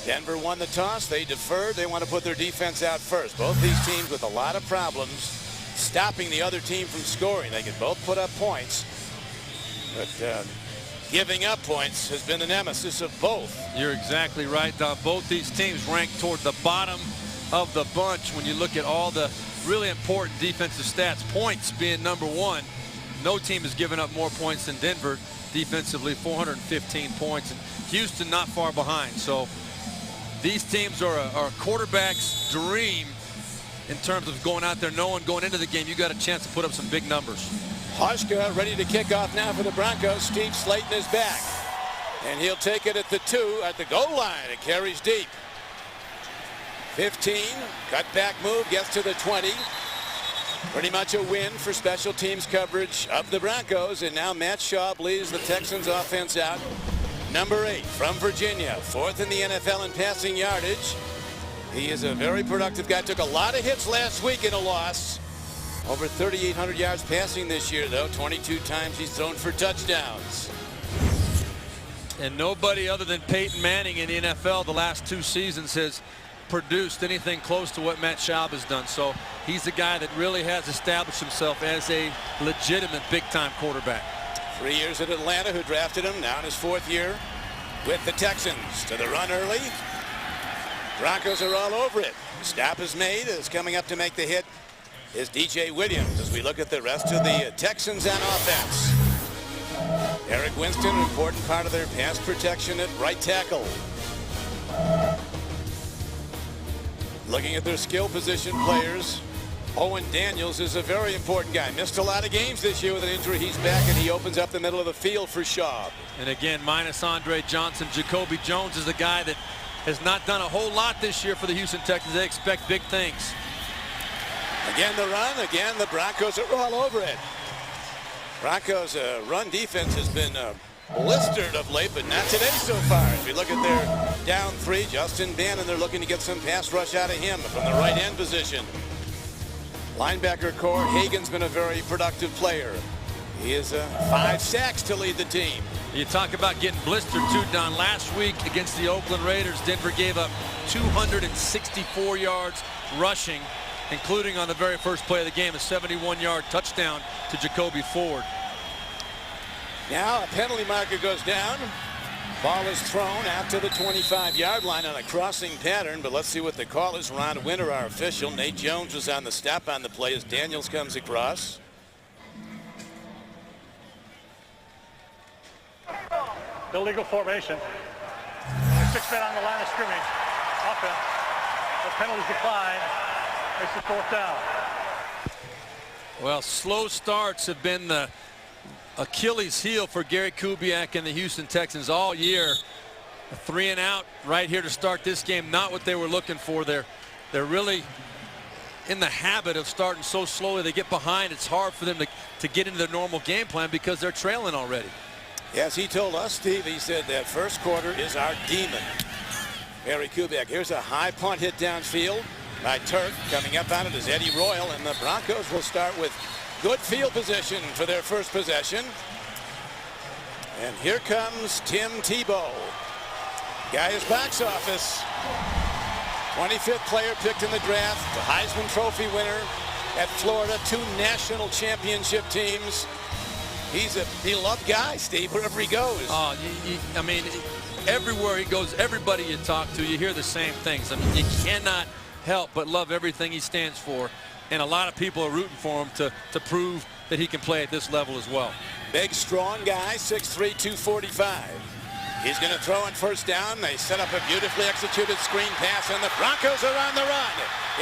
Denver won the toss. They deferred. They want to put their defense out first. Both these teams with a lot of problems stopping the other team from scoring. They can both put up points, but giving up points has been the nemesis of both. You're exactly right, Don. Both these teams ranked toward the bottom of the bunch when you look at all the really important defensive stats. Points being number one. No team has given up more points than Denver. Defensively, 415 points. And Houston not far behind. So these teams are a quarterback's dream in terms of going out there knowing going into the game you got a chance to put up some big numbers. Hauschka ready to kick off now for the Broncos. Steve Slayton is back, and he'll take it at the 2 at the goal line. It carries deep. 15, cut back move, gets to the 20. Pretty much a win for special teams coverage of the Broncos, and now Matt Schaub leads the Texans offense out. Number 8 from Virginia, 4th in the NFL in passing yardage. He is a very productive guy. Took a lot of hits last week in a loss. Over 3,800 yards passing this year, though. 22 times he's thrown for touchdowns. And nobody other than Peyton Manning in the NFL the last 2 seasons has produced anything close to what Matt Schaub has done. So he's the guy that really has established himself as a legitimate big-time quarterback. 3 years at Atlanta, who drafted him, now in his 4th year with the Texans. To the run early. Broncos are all over it. Stop is made. Is coming up to make the hit is DJ Williams as we look at the rest of the Texans on offense. Eric Winston, an important part of their pass protection at right tackle. Looking at their skill position players, Owen Daniels is a very important guy. Missed a lot of games this year with an injury. He's back, and he opens up the middle of the field for Schaub. And again, minus Andre Johnson, Jacoby Jones is the guy that has not done a whole lot this year for the Houston Texans. They expect big things. Again, the run. Again, the Broncos are all over it. Broncos' run defense has been blistered of late, but not today so far. If you look at their down 3, Justin Bannon, they're looking to get some pass rush out of him from the right end position. Linebacker core, Hagan's been a very productive player. He is 5 sacks to lead the team. You talk about getting blistered too, Don. Last week against the Oakland Raiders, Denver gave up 264 yards rushing, including on the very first play of the game, a 71-yard touchdown to Jacoby Ford. Now a penalty marker goes down. Ball is thrown out to the 25-yard line on a crossing pattern, but let's see what the call is. Ron Winter, our official. Nate Jones was on the stop on the play as Daniels comes across. Illegal formation. 6 men on the line of scrimmage. Offense. The penalties decline. Makes it 4th down. Well, slow starts have been the Achilles heel for Gary Kubiak and the Houston Texans all year. A 3 and out right here to start this game. Not what they were looking for. They're really in the habit of starting so slowly. They get behind. It's hard for them to get into their normal game plan because they're trailing already. Yes, he told us, Steve, he said that first quarter is our demon. Gary Kubiak. Here's a high punt hit downfield by Turk. Coming up on it is Eddie Royal, and the Broncos will start with good field position for their first possession. And here comes Tim Tebow. Guy is box office. 25th player picked in the draft, the Heisman Trophy winner at Florida, 2 national championship teams. He's a beloved guy, Steve, wherever he goes. Oh, I mean, everywhere he goes, everybody you talk to, you hear the same things. I mean, you cannot help but love everything he stands for. And a lot of people are rooting for him to prove that he can play at this level as well. Big, strong guy, 6'3", 245. He's going to throw on first down. They set up a beautifully executed screen pass, and the Broncos are on the run.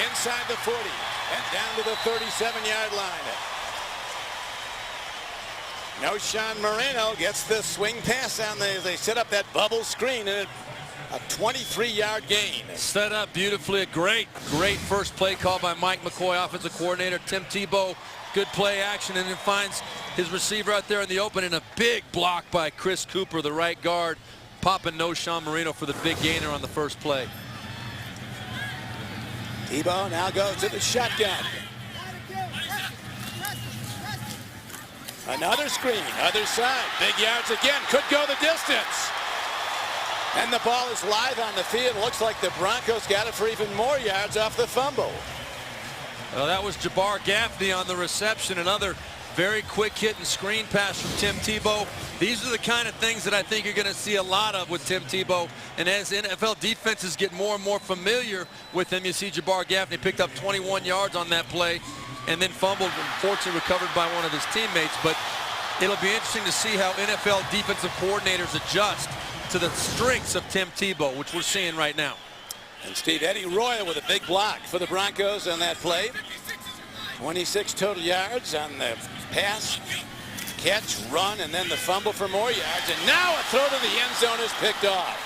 Inside the 40 and down to the 37-yard line. Noshan Moreno gets the swing pass down there. They set up that bubble screen, and a 23-yard gain. Set up beautifully. A great first play call by Mike McCoy, offensive coordinator. Tim Tebow, good play action, and then finds his receiver out there in the open, and a big block by Chris Cooper, the right guard, popping Noshan Moreno for the big gainer on the first play. Tebow now goes to the shotgun. Another screen, other side. Big yards again. Could go the distance. And the ball is live on the field. Looks like the Broncos got it for even more yards off the fumble. Well, that was Jabbar Gaffney on the reception. Another very quick hit and screen pass from Tim Tebow. These are the kind of things that I think you're going to see a lot of with Tim Tebow. And as NFL defenses get more and more familiar with him, you see Jabbar Gaffney picked up 21 yards on that play and then fumbled, unfortunately recovered by one of his teammates. But it'll be interesting to see how NFL defensive coordinators adjust to the strengths of Tim Tebow, which we're seeing right now. And Steve, Eddie Royal with a big block for the Broncos on that play. 26 total yards on the pass, catch, run, and then the fumble for more yards. And now a throw to the end zone is picked off.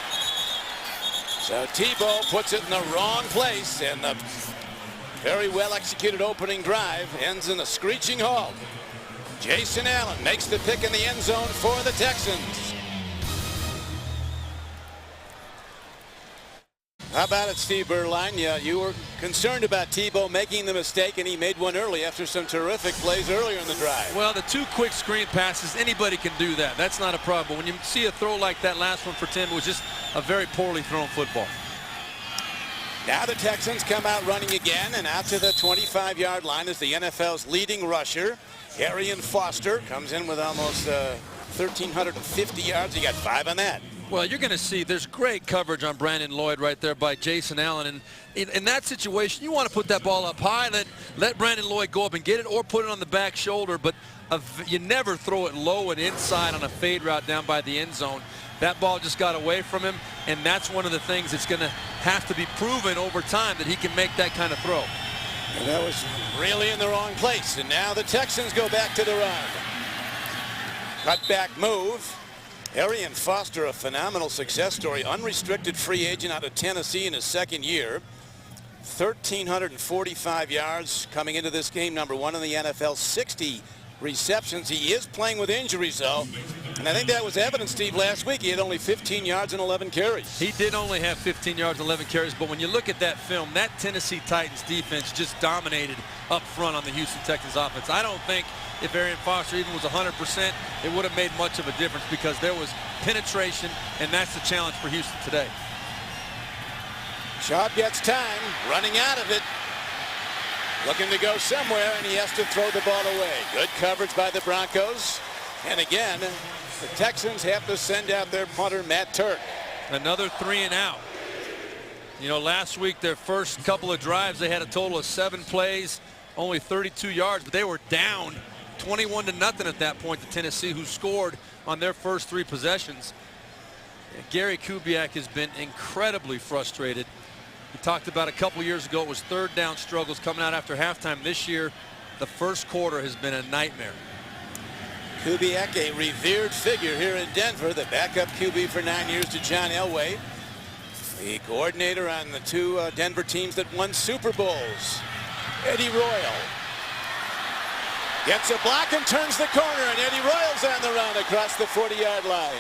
So Tebow puts it in the wrong place, and the very well executed opening drive ends in a screeching halt. Jason Allen makes the pick in the end zone for the Texans. How about it, Steve Berline? Yeah, you were concerned about Tebow making the mistake, and he made one early after some terrific plays earlier in the drive. Well, the two quick screen passes, anybody can do that. That's not a problem. When you see a throw like that last one for Tim, it was just a very poorly thrown football. Now the Texans come out running again, and out to the 25-yard line is the NFL's leading rusher. Arian Foster comes in with almost 1,350 yards. He got 5 on that. Well, you're going to see there's great coverage on Brandon Lloyd right there by Jason Allen. And in that situation, you want to put that ball up high, let Brandon Lloyd go up and get it, or put it on the back shoulder. But you never throw it low and inside on a fade route down by the end zone. That ball just got away from him, and that's one of the things that's going to have to be proven over time, that he can make that kind of throw. And that was really in the wrong place. And now the Texans go back to the run. Cutback move. Arian Foster, a phenomenal success story. Unrestricted free agent out of Tennessee in his second year. 1,345 yards coming into this game. Number 1 in the NFL. 60 receptions. He is playing with injuries, though. And I think that was evident, Steve, last week. He had only 15 yards and 11 carries. He did only have 15 yards and 11 carries. But when you look at that film, that Tennessee Titans defense just dominated up front on the Houston Texans offense. I don't think if Arian Foster even was 100%, it would have made much of a difference, because there was penetration, and that's the challenge for Houston today. Schaub gets time, running out of it. Looking to go somewhere, and he has to throw the ball away. Good coverage by the Broncos. And again, the Texans have to send out their punter, Matt Turk. Another 3 and out. You know, last week, their first couple of drives, they had a total of 7 plays, only 32 yards, but they were down 21-0 at that point to Tennessee, who scored on their first 3 possessions. Gary Kubiak has been incredibly frustrated. We talked about a couple years ago, it was 3rd down struggles coming out after halftime. This year, the first quarter has been a nightmare. Kubiak, a revered figure here in Denver, the backup QB for 9 years to John Elway, the coordinator on the 2 Denver teams that won Super Bowls. Eddie Royal gets a block and turns the corner, and Eddie Royal's on the run across the 40-yard line.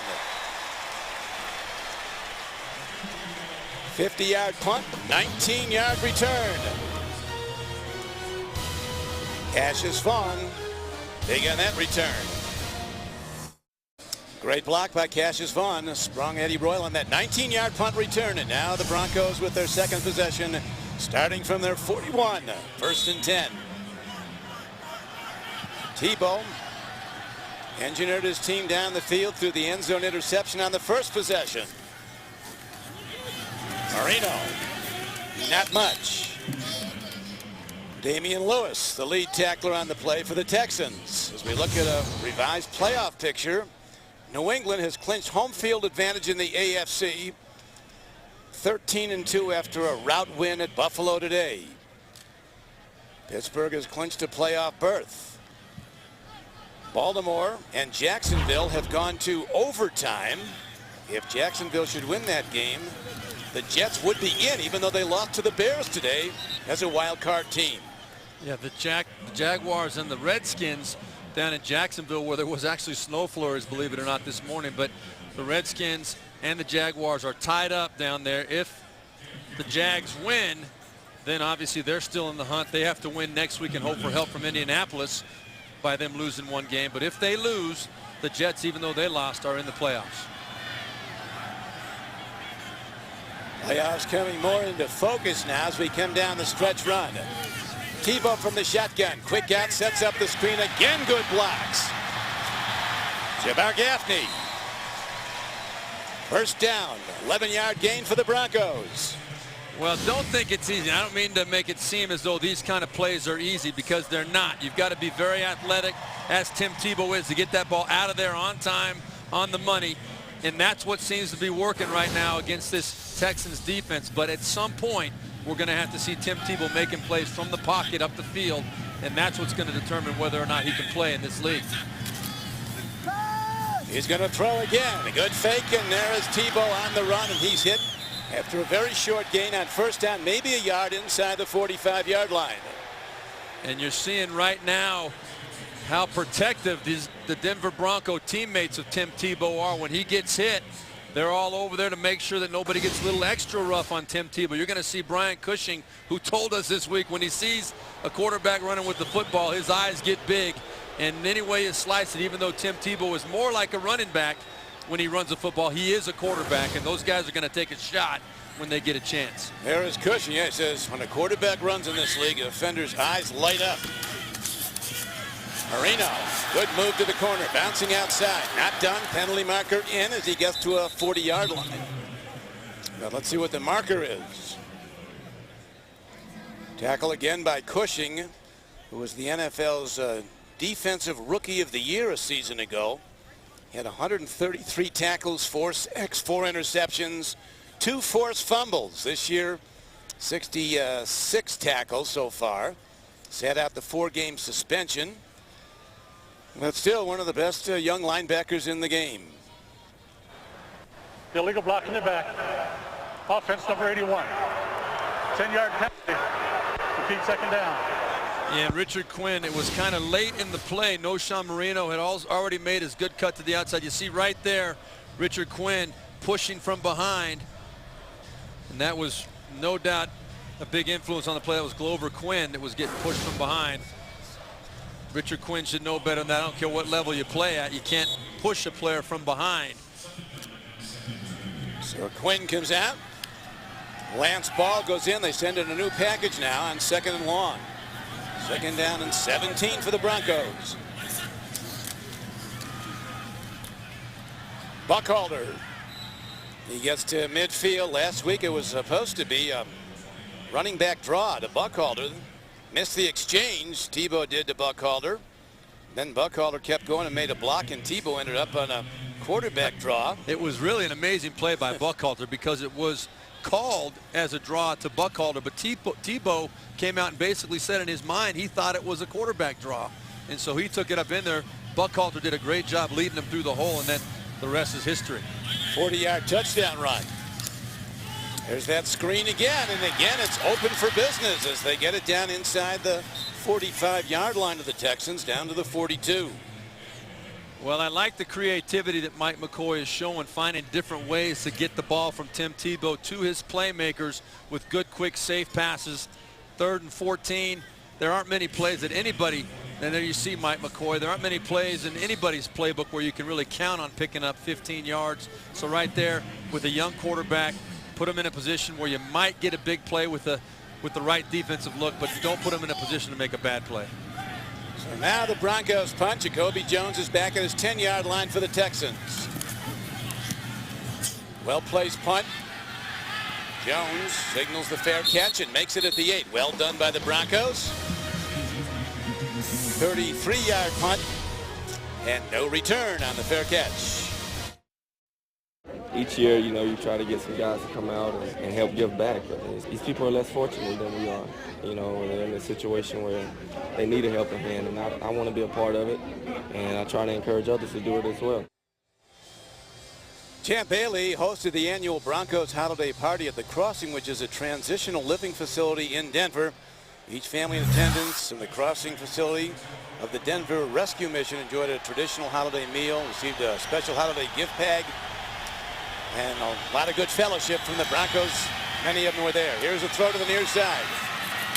50-yard punt, 19-yard return. Cassius Vaughn, big on that return. Great block by Cassius Vaughn, sprung Eddie Royal on that 19-yard punt return, and now the Broncos with their second possession, starting from their 41, 1st and 10. Tebow engineered his team down the field through the end zone interception on the first possession. Marino, not much. Damian Lewis, the lead tackler on the play for the Texans. As we look at a revised playoff picture, New England has clinched home field advantage in the AFC. 13-2 after a rout win at Buffalo today. Pittsburgh has clinched a playoff berth. Baltimore and Jacksonville have gone to overtime. If Jacksonville should win that game, the Jets would be in, even though they lost to the Bears today as a wild card team. Yeah, the Jaguars and the Redskins down in Jacksonville, where there was actually snow flurries, believe it or not, this morning. But the Redskins and the Jaguars are tied up down there. If the Jags win, then obviously they're still in the hunt. They have to win next week and hope for help from Indianapolis by them losing 1 game. But if they lose, the Jets, even though they lost, are in the playoffs. Playoffs coming more into focus now as we come down the stretch run. Tebow from the shotgun. Quick out, sets up the screen again. Good blocks. Jabbar Gaffney. First down. 11-yard gain for the Broncos. Well, don't think it's easy. I don't mean to make it seem as though these kind of plays are easy, because they're not. You've got to be very athletic, as Tim Tebow is, to get that ball out of there on time, on the money. And that's what seems to be working right now against this Texans defense. But at some point, we're going to have to see Tim Tebow making plays from the pocket up the field, and that's what's going to determine whether or not he can play in this league. He's going to throw again. A good fake, and there is Tebow on the run, and he's hit after a very short gain on first down, maybe a yard inside the 45-yard line. And you're seeing right now how protective the Denver Bronco teammates of Tim Tebow are. When he gets hit, they're all over there to make sure that nobody gets a little extra rough on Tim Tebow. You're going to see Brian Cushing, who told us this week when he sees a quarterback running with the football, his eyes get big. And any way you slice it, even though Tim Tebow is more like a running back when he runs the football, he is a quarterback, and those guys are going to take a shot when they get a chance. There is Cushing. Yeah, he says when a quarterback runs in this league, a defender's eyes light up. Marino, good move to the corner, bouncing outside. Not done. Penalty marker in as he gets to a 40-yard line. Now let's see what the marker is. Tackle again by Cushing, who was the NFL's Defensive Rookie of the Year a season ago. He had 133 tackles, 4 sacks, 4 interceptions, 2 forced fumbles. This year, 66 tackles so far. Sat out the 4-game suspension. But still one of the best young linebackers in the game. Illegal block in the back. Offense number 81. 10-yard penalty. Repeat second down. Yeah, Richard Quinn, it was kind of late in the play. Noshawn Marino had already made his good cut to the outside. You see right there, Richard Quinn pushing from behind. And that was no doubt a big influence on the play. That was Glover Quinn that was getting pushed from behind. Richard Quinn should know better than that. I don't care what level you play at. You can't push a player from behind. So Quinn comes out. Lance Ball goes in. They send in a new package now on 2nd and long. 2nd down and 17 for the Broncos. Buckhalter. He gets to midfield. Last week it was supposed to be a running back draw to Buckhalter. Missed the exchange. Tebow did to Buckhalter. Then Buckhalter kept going and made a block, and Tebow ended up on a quarterback draw. It was really an amazing play by Buckhalter, because it was called as a draw to Buckhalter, but Tebow came out and basically said in his mind he thought it was a quarterback draw, and so he took it up in there. Buckhalter did a great job leading him through the hole, and then the rest is history. 40-yard touchdown run. There's that screen again, and again it's open for business as they get it down inside the 45-yard line of the Texans, down to the 42. Well, I like the creativity that Mike McCoy is showing, finding different ways to get the ball from Tim Tebow to his playmakers with good, quick, safe passes. 3rd and 14. There aren't many plays that anybody, and there you see Mike McCoy, there aren't many plays in anybody's playbook where you can really count on picking up 15 yards. So right there with a young quarterback, put him in a position where you might get a big play with the right defensive look, but don't put him in a position to make a bad play. So now the Broncos punt. Jacoby Jones is back at his 10-yard line for the Texans. Well-placed punt. Jones signals the fair catch and makes it at the 8. Well done by the Broncos. 33-yard punt and no return on the fair catch. Each year, you know, you try to get some guys to come out and help give back. But these people are less fortunate than we are. You know, they're in a situation where they need a helping hand, and I want to be a part of it, and I try to encourage others to do it as well. Champ Bailey hosted the annual Broncos holiday party at the Crossing, which is a transitional living facility in Denver. Each family in attendance in the Crossing facility of the Denver Rescue Mission enjoyed a traditional holiday meal, received a special holiday gift bag, and a lot of good fellowship from the Broncos. Many of them were there. Here's a throw to the near side.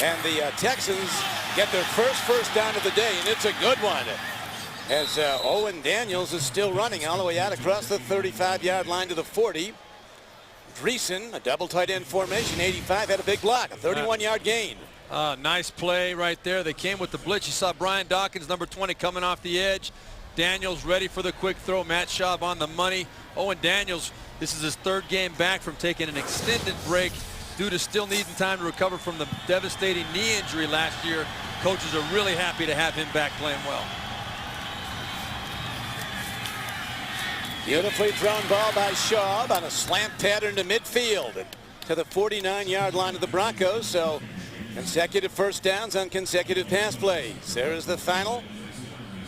And the Texans get their first down of the day, and it's a good one. As Owen Daniels is still running all the way out across the 35-yard line to the 40. Dreesen, a double tight end formation, 85, had a big block, a 31-yard gain. Nice play right there. They came with the blitz. You saw Brian Dawkins, number 20, coming off the edge. Daniels ready for the quick throw. Matt Schaub on the money. Owen Daniels, this is his third game back from taking an extended break due to still needing time to recover from the devastating knee injury last year. Coaches are really happy to have him back playing well. Beautifully thrown ball by Schaub on a slant pattern to midfield and to the 49-yard line of the Broncos. So consecutive first downs on consecutive pass plays. There is the final.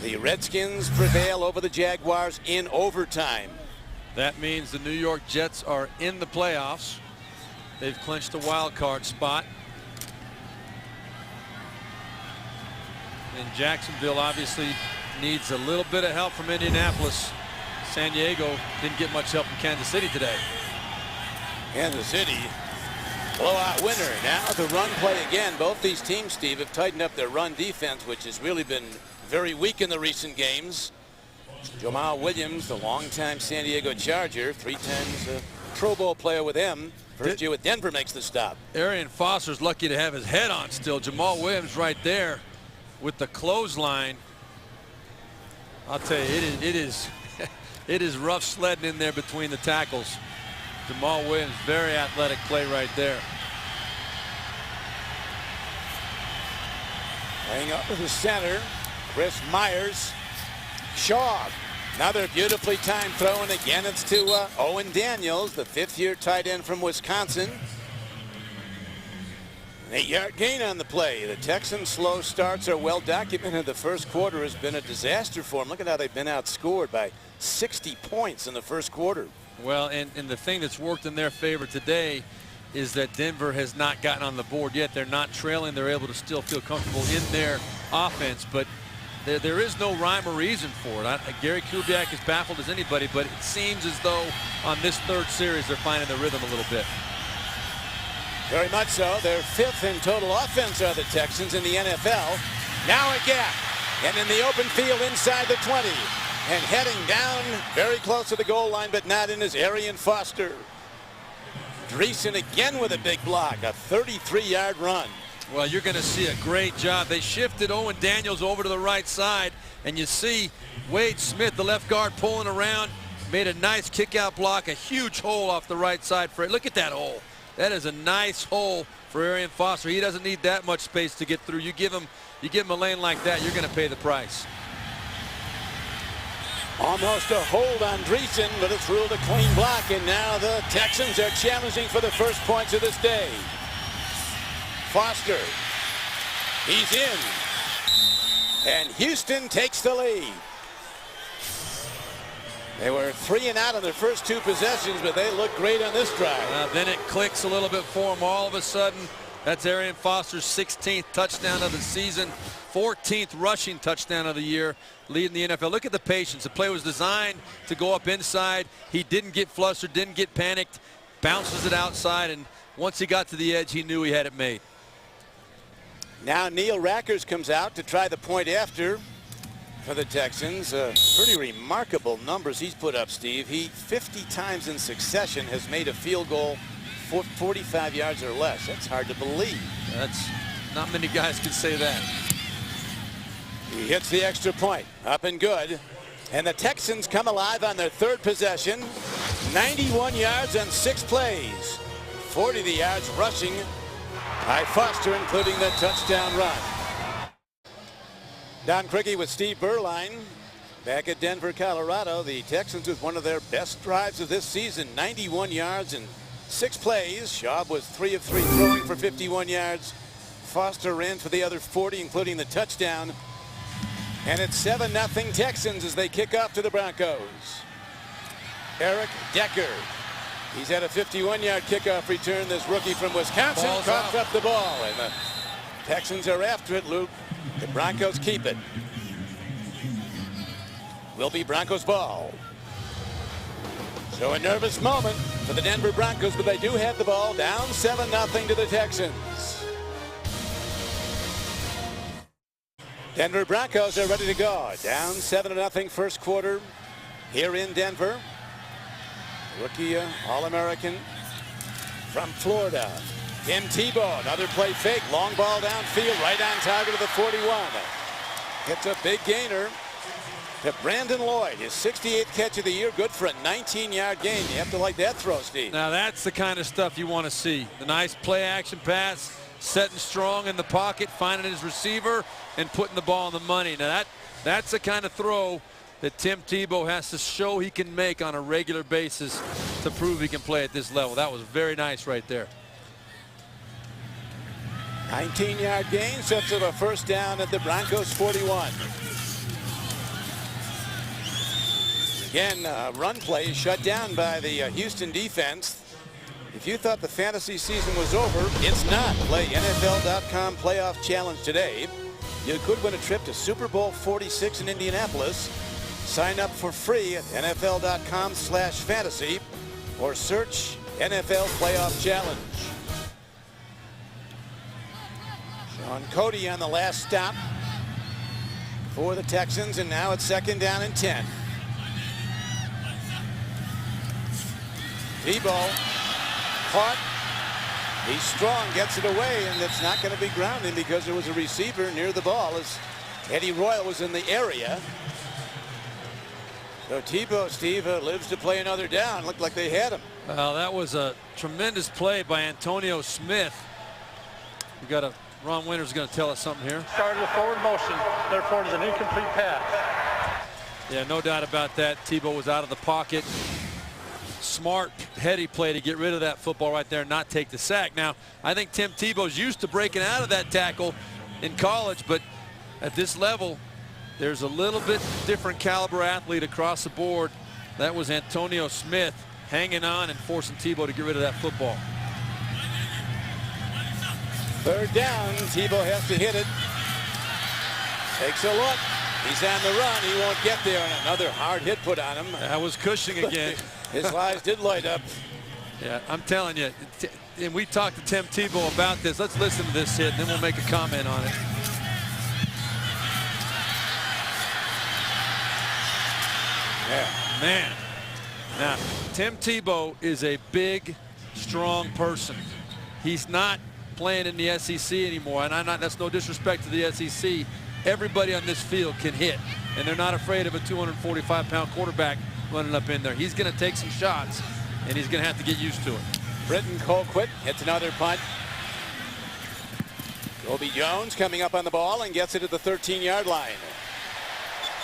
The Redskins prevail over the Jaguars in overtime. That means the New York Jets are in the playoffs. They've clinched a wild card spot. And Jacksonville obviously needs a little bit of help from Indianapolis. San Diego didn't get much help from Kansas City today. Kansas City, blowout winner. Now the run play again. Both these teams, Steve, have tightened up their run defense, which has really been very weak in the recent games. Jamal Williams, the longtime San Diego Charger, 3 times a Pro Bowl player with them. First year with Denver makes the stop. Arian Foster's lucky to have his head on still. Jamal Williams right there with the clothesline. I'll tell you, it is it is rough sledding in there between the tackles. Jamal Williams, very athletic play right there. Laying up to the center, Chris Myers. Schaub, another beautifully timed throw, and again it's to Owen Daniels, the 5th-year tight end from Wisconsin. An 8-yard gain on the play. The Texans' slow starts are well documented. The first quarter has been a disaster for them. Look at how they've been outscored by 60 points in the first quarter. Well, and the thing that's worked in their favor today is that Denver has not gotten on the board yet. They're not trailing. They're able to still feel comfortable in their offense, but there is no rhyme or reason for it. Gary Kubiak is baffled as anybody, but it seems as though on this third series they're finding the rhythm a little bit. Very much so. They're 5th in total offense are the Texans in the NFL. Now a gap, and in the open field inside the 20. And heading down very close to the goal line, but not in, is Arian Foster. Dreesen again with a big block, a 33-yard run. Well, you're going to see a great job. They shifted Owen Daniels over to the right side, and you see Wade Smith, the left guard, pulling around, made a nice kick-out block, a huge hole off the right side for it. Look at that hole. That is a nice hole for Arian Foster. He doesn't need that much space to get through. You give him a lane like that, you're going to pay the price. Almost a hold on Dreesen, but it's ruled a clean block, and now the Texans are challenging for the first points of this day. Foster, he's in, and Houston takes the lead. They were 3 and out on their first 2 possessions, but they look great on this drive. Then it clicks a little bit for them. All of a sudden, that's Arian Foster's 16th touchdown of the season, 14th rushing touchdown of the year, leading the NFL. Look at the patience. The play was designed to go up inside. He didn't get flustered, didn't get panicked, bounces it outside, and once he got to the edge, he knew he had it made. Now Neil Rackers comes out to try the point after for the Texans. Pretty remarkable numbers he's put up, Steve. He 50 times in succession has made a field goal for 45 yards or less. That's hard to believe. That's not many guys can say that. He hits the extra point, up and good. And the Texans come alive on their 3rd possession. 91 yards on 6 plays. 40 of the yards rushing by Foster, including the touchdown run. Don Criqui with Steve Berline back at Denver, Colorado. The Texans with one of their best drives of this season. 91 yards and 6 plays. Schaub was 3 of 3 throwing for 51 yards. Foster ran for the other 40, including the touchdown. And it's 7-0 Texans as they kick off to the Broncos. Eric Decker. He's had a 51-yard kickoff return, this rookie from Wisconsin. Coughs up the ball, and the Texans are after it, Luke. The Broncos keep it. Will be Broncos ball. So a nervous moment for the Denver Broncos, but they do have the ball, down 7-0 to the Texans. Denver Broncos are ready to go. Down 7-0 first quarter here in Denver. Rookie All-American from Florida. Tim Tebow, another play fake. Long ball downfield, right on target of the 41. It's a big gainer to Brandon Lloyd. His 68th catch of the year, good for a 19-yard gain. You have to like that throw, Steve. Now that's the kind of stuff you want to see. The nice play action pass, setting strong in the pocket, finding his receiver, and putting the ball on the money. Now that's the kind of throw that Tim Tebow has to show he can make on a regular basis to prove he can play at this level. That was very nice right there. 19-yard gain, sets up a first down at the Broncos 41. Again, run play is shut down by the Houston defense. If you thought the fantasy season was over, it's not. Play NFL.com Playoff Challenge today. You could win a trip to Super Bowl 46 in Indianapolis. Sign up for free at NFL.com/fantasy or search NFL Playoff Challenge. Sean Cody on the last stop for the Texans, and now it's 2nd down and 10. Tebow caught. He's strong, gets it away, and it's not going to be grounding because there was a receiver near the ball as Eddie Royal was in the area. So Tebow, Steve, lives to play another down. Looked like they had him. Well, that was a tremendous play by Antonio Smith. We got Ron Winter's going to tell us something here. Started with forward motion, therefore it is an incomplete pass. Yeah, no doubt about that. Tebow was out of the pocket. Smart, heady play to get rid of that football right there and not take the sack. Now, I think Tim Tebow's used to breaking out of that tackle in college, but at this level, there's a little bit different caliber athlete across the board. That was Antonio Smith hanging on and forcing Tebow to get rid of that football. 3rd down. Tebow has to hit it. Takes a look. He's on the run. He won't get there. And another hard hit put on him. That was Cushing again. His eyes did light up. Yeah, I'm telling you. And we talked to Tim Tebow about this. Let's listen to this hit, and then we'll make a comment on it. Yeah. Man. Now, Tim Tebow is a big, strong person. He's not playing in the SEC anymore, and that's no disrespect to the SEC. Everybody on this field can hit, and they're not afraid of a 245-pound quarterback running up in there. He's going to take some shots, and he's going to have to get used to it. Britton Colquitt hits another punt. Colby Jones coming up on the ball and gets it at the 13-yard line.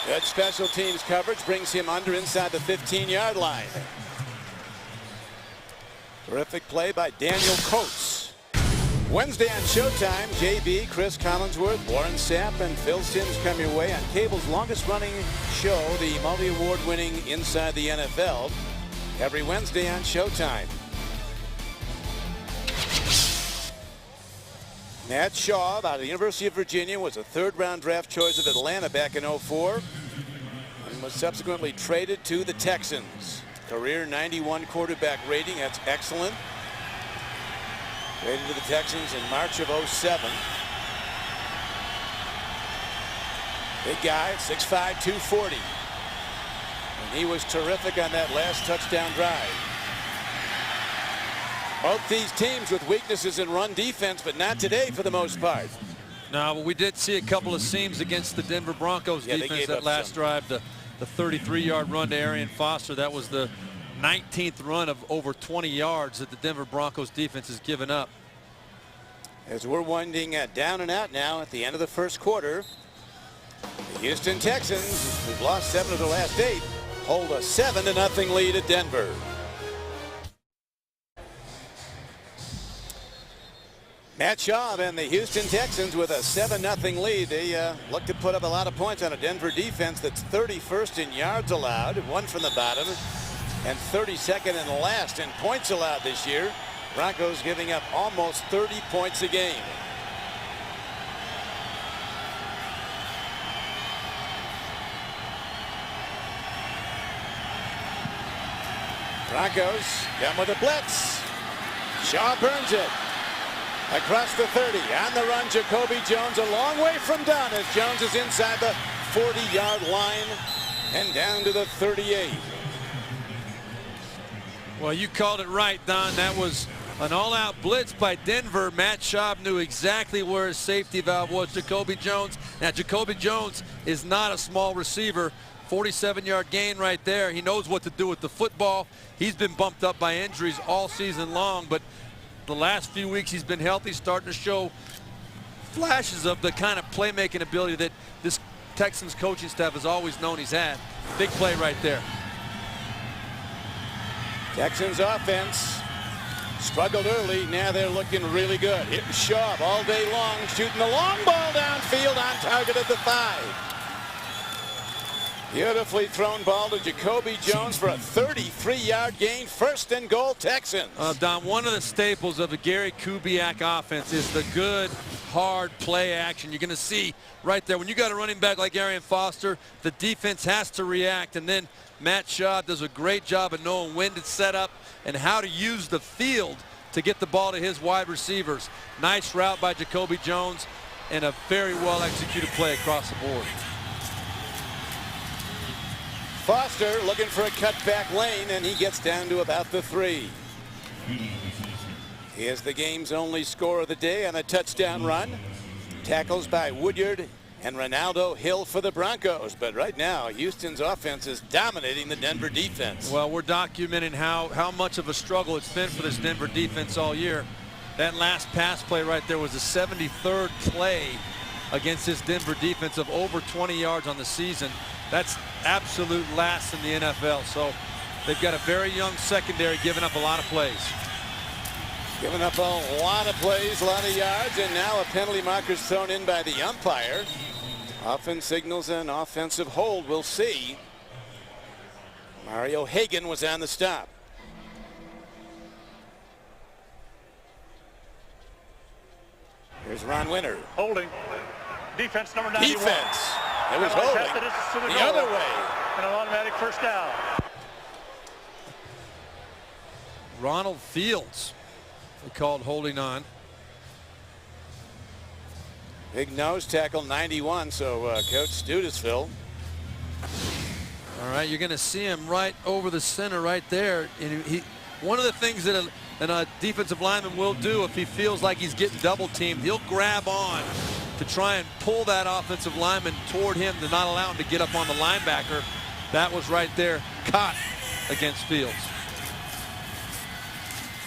Good special teams coverage brings him under inside the 15-yard line. Terrific play by Daniel Coates. Wednesday on Showtime, JB, Chris Collinsworth, Warren Sapp, and Phil Simms come your way on cable's longest-running show, the multi-award-winning Inside the NFL, every Wednesday on Showtime. Matt Schaub out of the University of Virginia was a 3rd-round draft choice of Atlanta back in '04 and was subsequently traded to the Texans. Career 91 quarterback rating, that's excellent. Traded to the Texans in March of '07. Big guy, 6'5", 240. And he was terrific on that last touchdown drive. Both these teams with weaknesses in run defense, but not today for the most part. No, but we did see a couple of seams against the Denver Broncos defense that last drive. The 33-yard run to Arian Foster. That was the 19th run of over 20 yards that the Denver Broncos defense has given up. As we're winding down and out now at the end of the first quarter, the Houston Texans, who've lost 7 of their last 8, hold a 7-0 lead at Denver. Matt Schaub and the Houston Texans with a 7-0 lead. They look to put up a lot of points on a Denver defense that's 31st in yards allowed, 1 from the bottom, and 32nd and last in points allowed this year. Broncos giving up almost 30 points a game. Broncos come with a blitz. Shaw burns it. Across the 30, on the run, Jacoby Jones a long way from done as Jones is inside the 40-yard line and down to the 38. Well, you called it right, Don. That was An all-out blitz by Denver. Matt Schaub knew exactly where his safety valve was, Jacoby Jones. Now, Jacoby Jones is not a small receiver. 47-yard gain right there. He knows what to do with the football. He's been bumped up by injuries all season long, but the last few weeks he's been healthy, starting to show flashes of the kind of playmaking ability that this Texans coaching staff has always known he's had. Big play right there. Texans offense struggled early. Now they're looking really good. Here's Schaub all day long, shooting the long ball downfield, on target at the 5. Beautifully thrown ball to Jacoby Jones for a 33-yard gain. First and goal, Texans. Don, one of the staples of the Gary Kubiak offense is the good, hard play action. You're going to see right there, when you got a running back like Arian Foster, the defense has to react. And then Matt Schaub does a great job of knowing when to set up and how to use the field to get the ball to his wide receivers. Nice route by Jacoby Jones and a very well executed play across the board. Foster looking for a cutback lane, and he gets down to about the 3. He is the game's only score of the day on a touchdown run. Tackles by Woodyard and Ronaldo Hill for the Broncos. But right now, Houston's offense is dominating the Denver defense. Well, we're documenting how much of a struggle it's been for this Denver defense all year. That last pass play right there was the 73rd play against this Denver defense of over 20 yards on the season. That's absolute last in the NFL. So they've got a very young secondary giving up a lot of plays. Giving up a lot of plays, a lot of yards, and now a penalty marker is thrown in by the umpire. Often signals an offensive hold. We'll see. Mario Hagan was on the stop. Here's Ron Winter. Holding. Defense number 91. Defense. It was holding the other way. And an automatic first down. Ronald Fields, they called holding on. Big nose tackle, 91, so Coach Studesville. All right, you're going to see him right over the center right there. And one of the things that a defensive lineman will do if he feels like he's getting double teamed, he'll grab on to try and pull that offensive lineman toward him to not allow him to get up on the linebacker. That was right there, caught against Fields.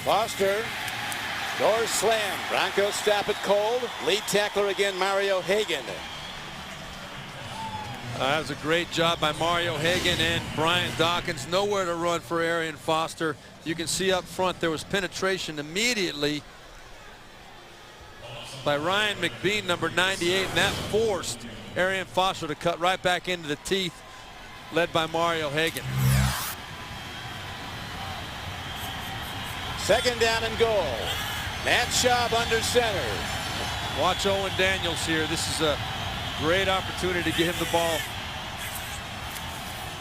Foster, doors slam. Broncos stop it cold. Lead tackler again, Mario Hagan. That was a great job by Mario Hagan and Brian Dawkins. Nowhere to run for Arian Foster. You can see up front there was penetration immediately by Ryan McBean, number 98, and that forced Arian Foster to cut right back into the teeth, led by Mario Hagan. Second down and goal. Matt Schaub under center. Watch Owen Daniels here. This is a great opportunity to get him the ball.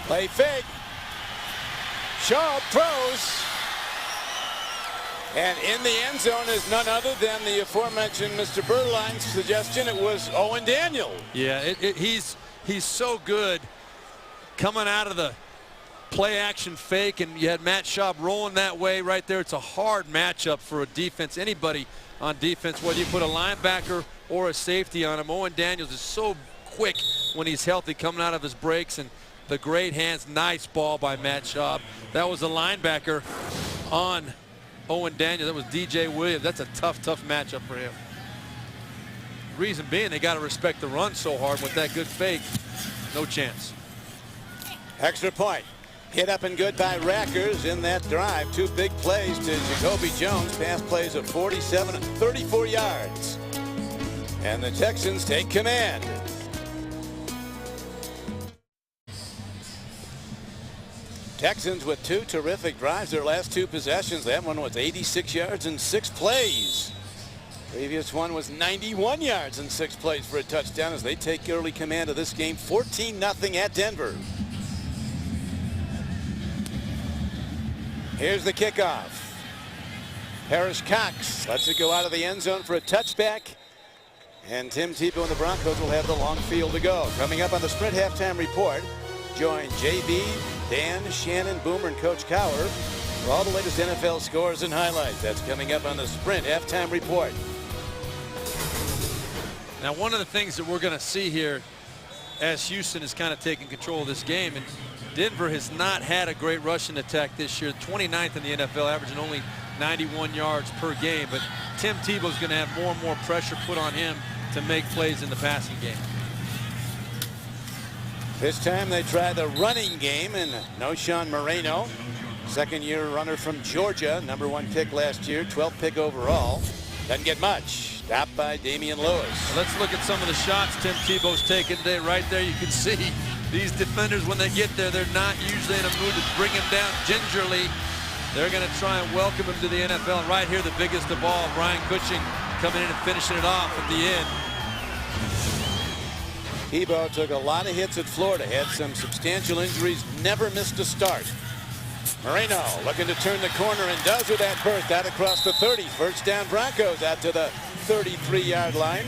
Play fake. Schaub throws. And in the end zone is none other than the aforementioned Mr. Berline's suggestion. It was Owen Daniels. Yeah, he's so good coming out of the play action fake, and you had Matt Schaub rolling that way right there. It's a hard matchup for a defense, anybody on defense, whether you put a linebacker or a safety on him. Owen Daniels is so quick when he's healthy coming out of his breaks, and the great hands. Nice ball by Matt Schaub. That was a linebacker on Owen Daniels. That was DJ Williams. That's a tough matchup for him. Reason being, they got to respect the run so hard. With that good fake, no chance. Extra point. Hit up and good by Rackers in that drive. 2 big plays to Jacoby Jones. Pass plays of 47 and 34 yards. And the Texans take command. Texans with 2 terrific drives. Their last 2 possessions. That one was 86 yards and 6 plays. Previous one was 91 yards and 6 plays for a touchdown as they take early command of this game. 14-0 at Denver. Here's the kickoff. Parrish Cox lets it go out of the end zone for a touchback. And Tim Tebow and the Broncos will have the long field to go. Coming up on the Sprint Halftime Report, join JB, Dan, Shannon, Boomer, and Coach Cowher For all the latest NFL scores and highlights, that's coming up on the Sprint Halftime Report. Now, one of the things that we're going to see here as Houston is kind of taking control of this game, and Denver has not had a great rushing attack this year, 29th in the NFL, averaging only 91 yards per game. But Tim Tebow's going to have more and more pressure put on him to make plays in the passing game. This time they try the running game, and Noshawn Moreno, second-year runner from Georgia, #1 pick last year, 12th pick overall. Doesn't get much. Stopped by Damian Lewis. Let's look at some of the shots Tim Tebow's taken today. Right there you can see these defenders, when they get there, they're not usually in a mood to bring him down gingerly. They're going to try and welcome him to the NFL. And right here, the biggest of all, Brian Cushing coming in and finishing it off at the end. Tebow took a lot of hits at Florida, had some substantial injuries, never missed a start. Moreno looking to turn the corner and does with that burst out across the 30. First down Broncos out to the 33-yard line.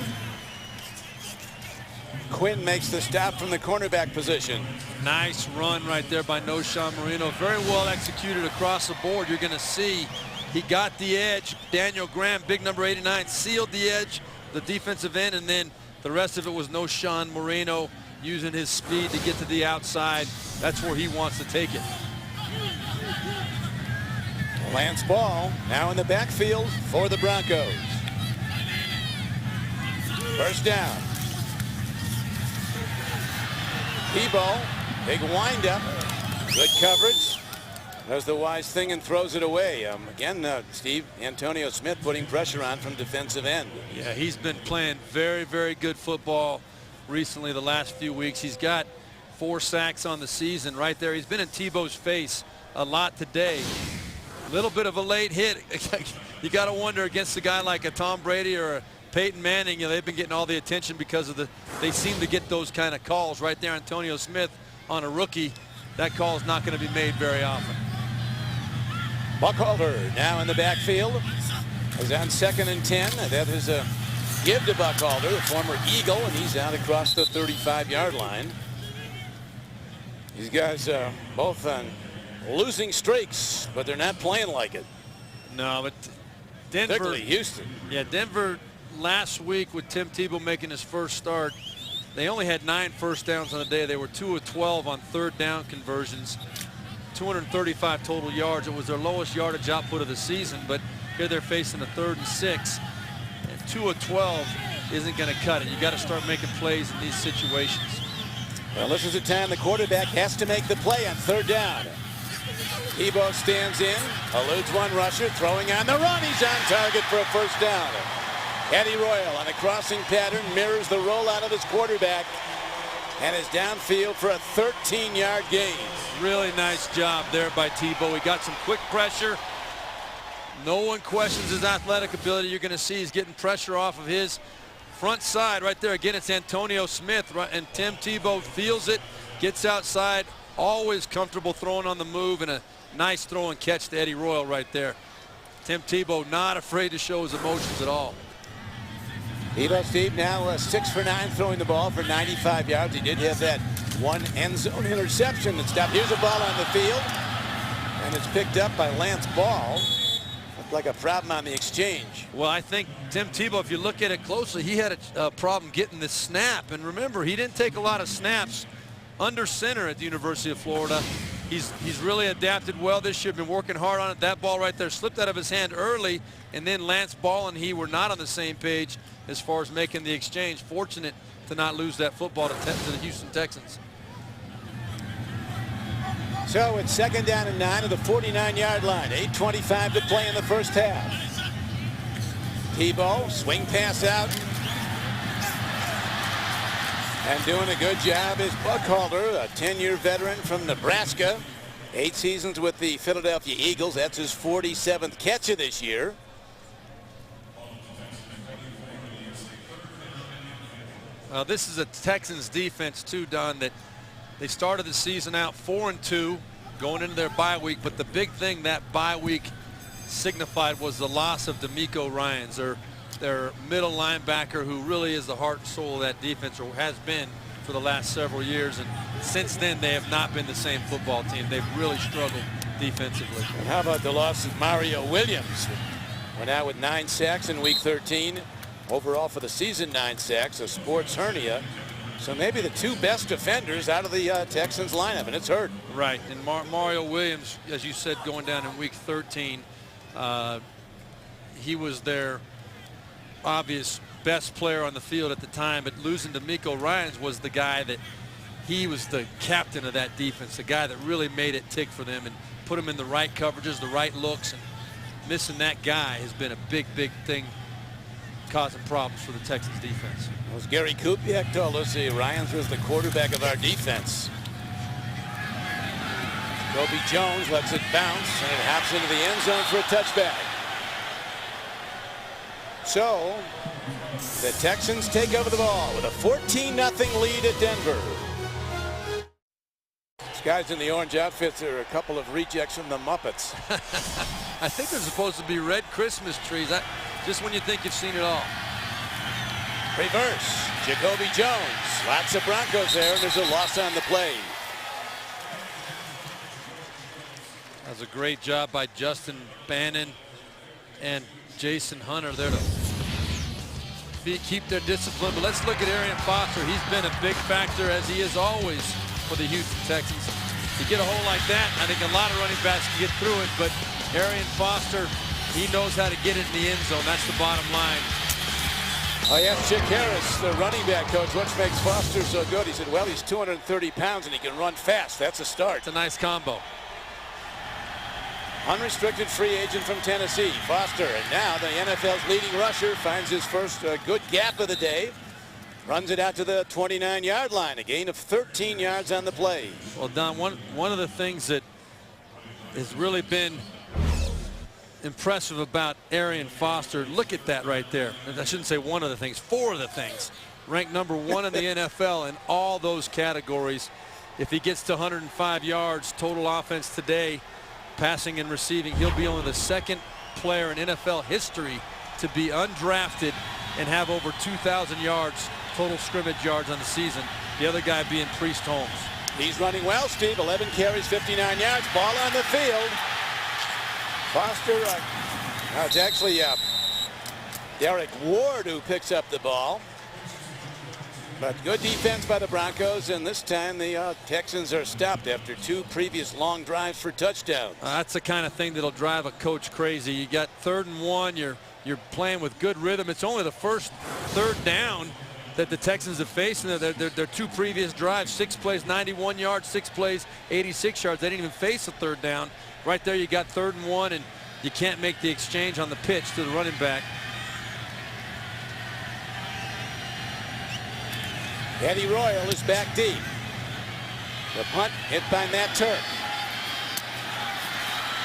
Quinn makes the stop from the cornerback position. Nice run right there by Noshawn Moreno. Very well executed across the board. You're going to see he got the edge. Daniel Graham, big number 89, sealed the edge, the defensive end, and then the rest of it was Noshawn Moreno using his speed to get to the outside. That's where he wants to take it. Lance Ball now in the backfield for the Broncos. First down. Tebow, big windup, good coverage. Does the wise thing and throws it away. Again, Steve, Antonio Smith putting pressure on from defensive end. Yeah, he's been playing very, very good football recently the last few weeks. He's got 4 sacks on the season right there. He's been in Tebow's face a lot today. A little bit of a late hit. You got to wonder against a guy like a Tom Brady or a Peyton Manning, you know, they've been getting all the attention because of they seem to get those kind of calls right there. Antonio Smith on a rookie, that call is not going to be made very often. Buckhalter now in the backfield. He's on 2nd and 10. That is a give to Buckhalter, the former Eagle, and he's out across the 35-yard line. These guys both on losing streaks, but they're not playing like it. No, but Denver, particularly Houston. Yeah, Denver last week with Tim Tebow making his first start, they only had 9 first downs on the day. They were 2 of 12 on 3rd down conversions, 235 total yards. It was their lowest yardage output of the season, but here they're facing a 3rd and 6. And 2 of 12 isn't going to cut it. You got to start making plays in these situations. Well, this is the time the quarterback has to make the play on 3rd down. Tebow stands in, eludes one rusher, throwing on the run. He's on target for a first down. Eddie Royal on a crossing pattern mirrors the rollout of his quarterback and is downfield for a 13-yard gain. Really nice job there by Tebow. He got some quick pressure. No one questions his athletic ability. You're going to see he's getting pressure off of his front side right there. Again, it's Antonio Smith, and Tim Tebow feels it, gets outside, always comfortable throwing on the move, and a nice throw and catch to Eddie Royal right there. Tim Tebow not afraid to show his emotions at all. Tebow, Steve, now 6 for 9 throwing the ball for 95 yards. He did have that one end zone interception that stopped. Here's a ball on the field, and it's picked up by Lance Ball. Looked like a problem on the exchange. Well, I think Tim Tebow, if you look at it closely, he had a problem getting the snap. And remember, he didn't take a lot of snaps under center at the University of Florida. He's really adapted well this year, been working hard on it. That ball right there slipped out of his hand early, and then Lance Ball and he were not on the same page as far as making the exchange. Fortunate to not lose that football to the Houston Texans. So it's 2nd down and 9 at the 49-yard line. 8:25 to play in the first half. Tebow, swing pass out. And doing a good job is Buckhalter, a 10-year veteran from Nebraska. 8 seasons with the Philadelphia Eagles. That's his 47th catch of this year. This is a Texans defense too, Don, that they started the season out 4-2 going into their bye week, but the big thing that bye week signified was the loss of D'Amico Ryans, their middle linebacker, who really is the heart and soul of that defense, or has been for the last several years. And since then, they have not been the same football team. They've really struggled defensively. And how about the loss of Mario Williams? Went out with 9 sacks in week 13. Overall for the season, 9 sacks, a sports hernia. So maybe the 2 best defenders out of the Texans lineup, and it's hurt. Right, and Mario Williams, as you said, going down in week 13, he was their obvious best player on the field at the time, but losing to Miko Ryans was the guy that he was the captain of that defense, the guy that really made it tick for them and put them in the right coverages, the right looks, and missing that guy has been a big thing, causing problems for the Texans defense. As Gary Kubiak told us, Ryans was the quarterback of our defense. Kobe Jones lets it bounce, and it hops into the end zone for a touchback. So the Texans take over the ball with a 14-0 lead at Denver. These guys in the orange outfits are a couple of rejects from the Muppets. I think they're supposed to be red Christmas trees. Just when you think you've seen it all. Reverse. Jacoby Jones. Lots of Broncos there, and there's a loss on the play. That was a great job by Justin Bannon and Jason Hunter there to keep their discipline. But let's look at Arian Foster. He's been a big factor, as he is always, for the Houston Texans. You get a hole like that, I think a lot of running backs can get through it, but Arian Foster, he knows how to get it in the end zone. That's the bottom line. Oh, yes, Chick Harris, the running back coach. What makes Foster so good? He said, well, he's 230 pounds and he can run fast. That's a start. It's a nice combo. Unrestricted free agent from Tennessee, Foster, and now the NFL's leading rusher finds his first good gap of the day. Runs it out to the 29-yard line, a gain of 13 yards on the play. Well, Don, one of the things that has really been impressive about Arian Foster, look at that right there. I shouldn't say one of the things, 4 of the things. Ranked #1 in the NFL in all those categories. If he gets to 105 yards total offense today, passing and receiving, he'll be only the 2nd player in NFL history to be undrafted and have over 2,000 yards total scrimmage yards on the season. The other guy being Priest Holmes. He's running well, Steve. 11 carries, 59 yards. Ball on the field. Foster, it's actually Derek Ward who picks up the ball. But good defense by the Broncos, and this time the Texans are stopped after 2 previous long drives for touchdowns. That's the kind of thing that'll drive a coach crazy. You got 3rd and 1. You're playing with good rhythm. It's only the first 3rd down that the Texans have faced in their 2 previous drives. 6 plays, 91 yards. 6 plays, 86 yards. They didn't even face a 3rd down. Right there, you got 3rd and 1, and you can't make the exchange on the pitch to the running back. Eddie Royal is back deep. The punt hit by Matt Turk.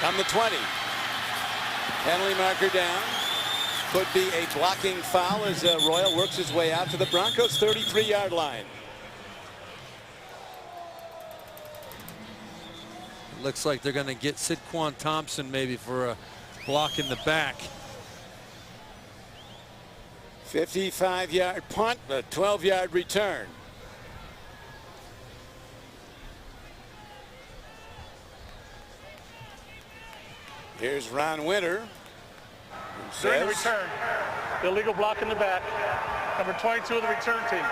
From the 20. Penalty marker down. Could be a blocking foul as Royal works his way out to the Broncos' 33-yard line. Looks like they're going to get Sidquan Thompson maybe for a block in the back. 55-yard punt, a 12-yard return. Here's Ron Winter. During the return, illegal block in the back. Number 22 of the return team.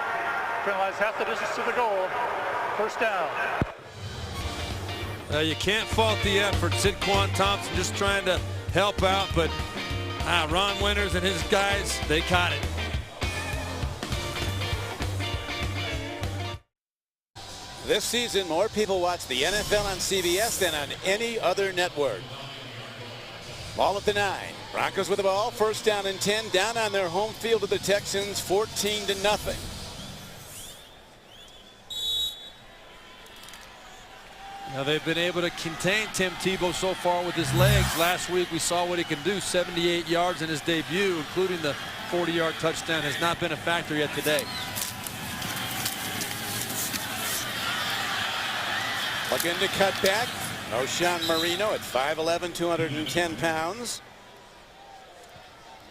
Penalized half the distance to the goal. First down. You can't fault the effort. Sidquan Thompson just trying to help out, but Ron Winters and his guys, they caught it. This season, more people watch the NFL on CBS than on any other network. Ball at the 9. Broncos with the ball. First down and 10. Down on their home field of the Texans, 14-0. Now they've been able to contain Tim Tebow so far with his legs. Last week we saw what he can do. 78 yards in his debut, including the 40-yard touchdown. Has not been a factor yet today. Looking to cut back. O'Shawn Marino at 5'11", 210 pounds.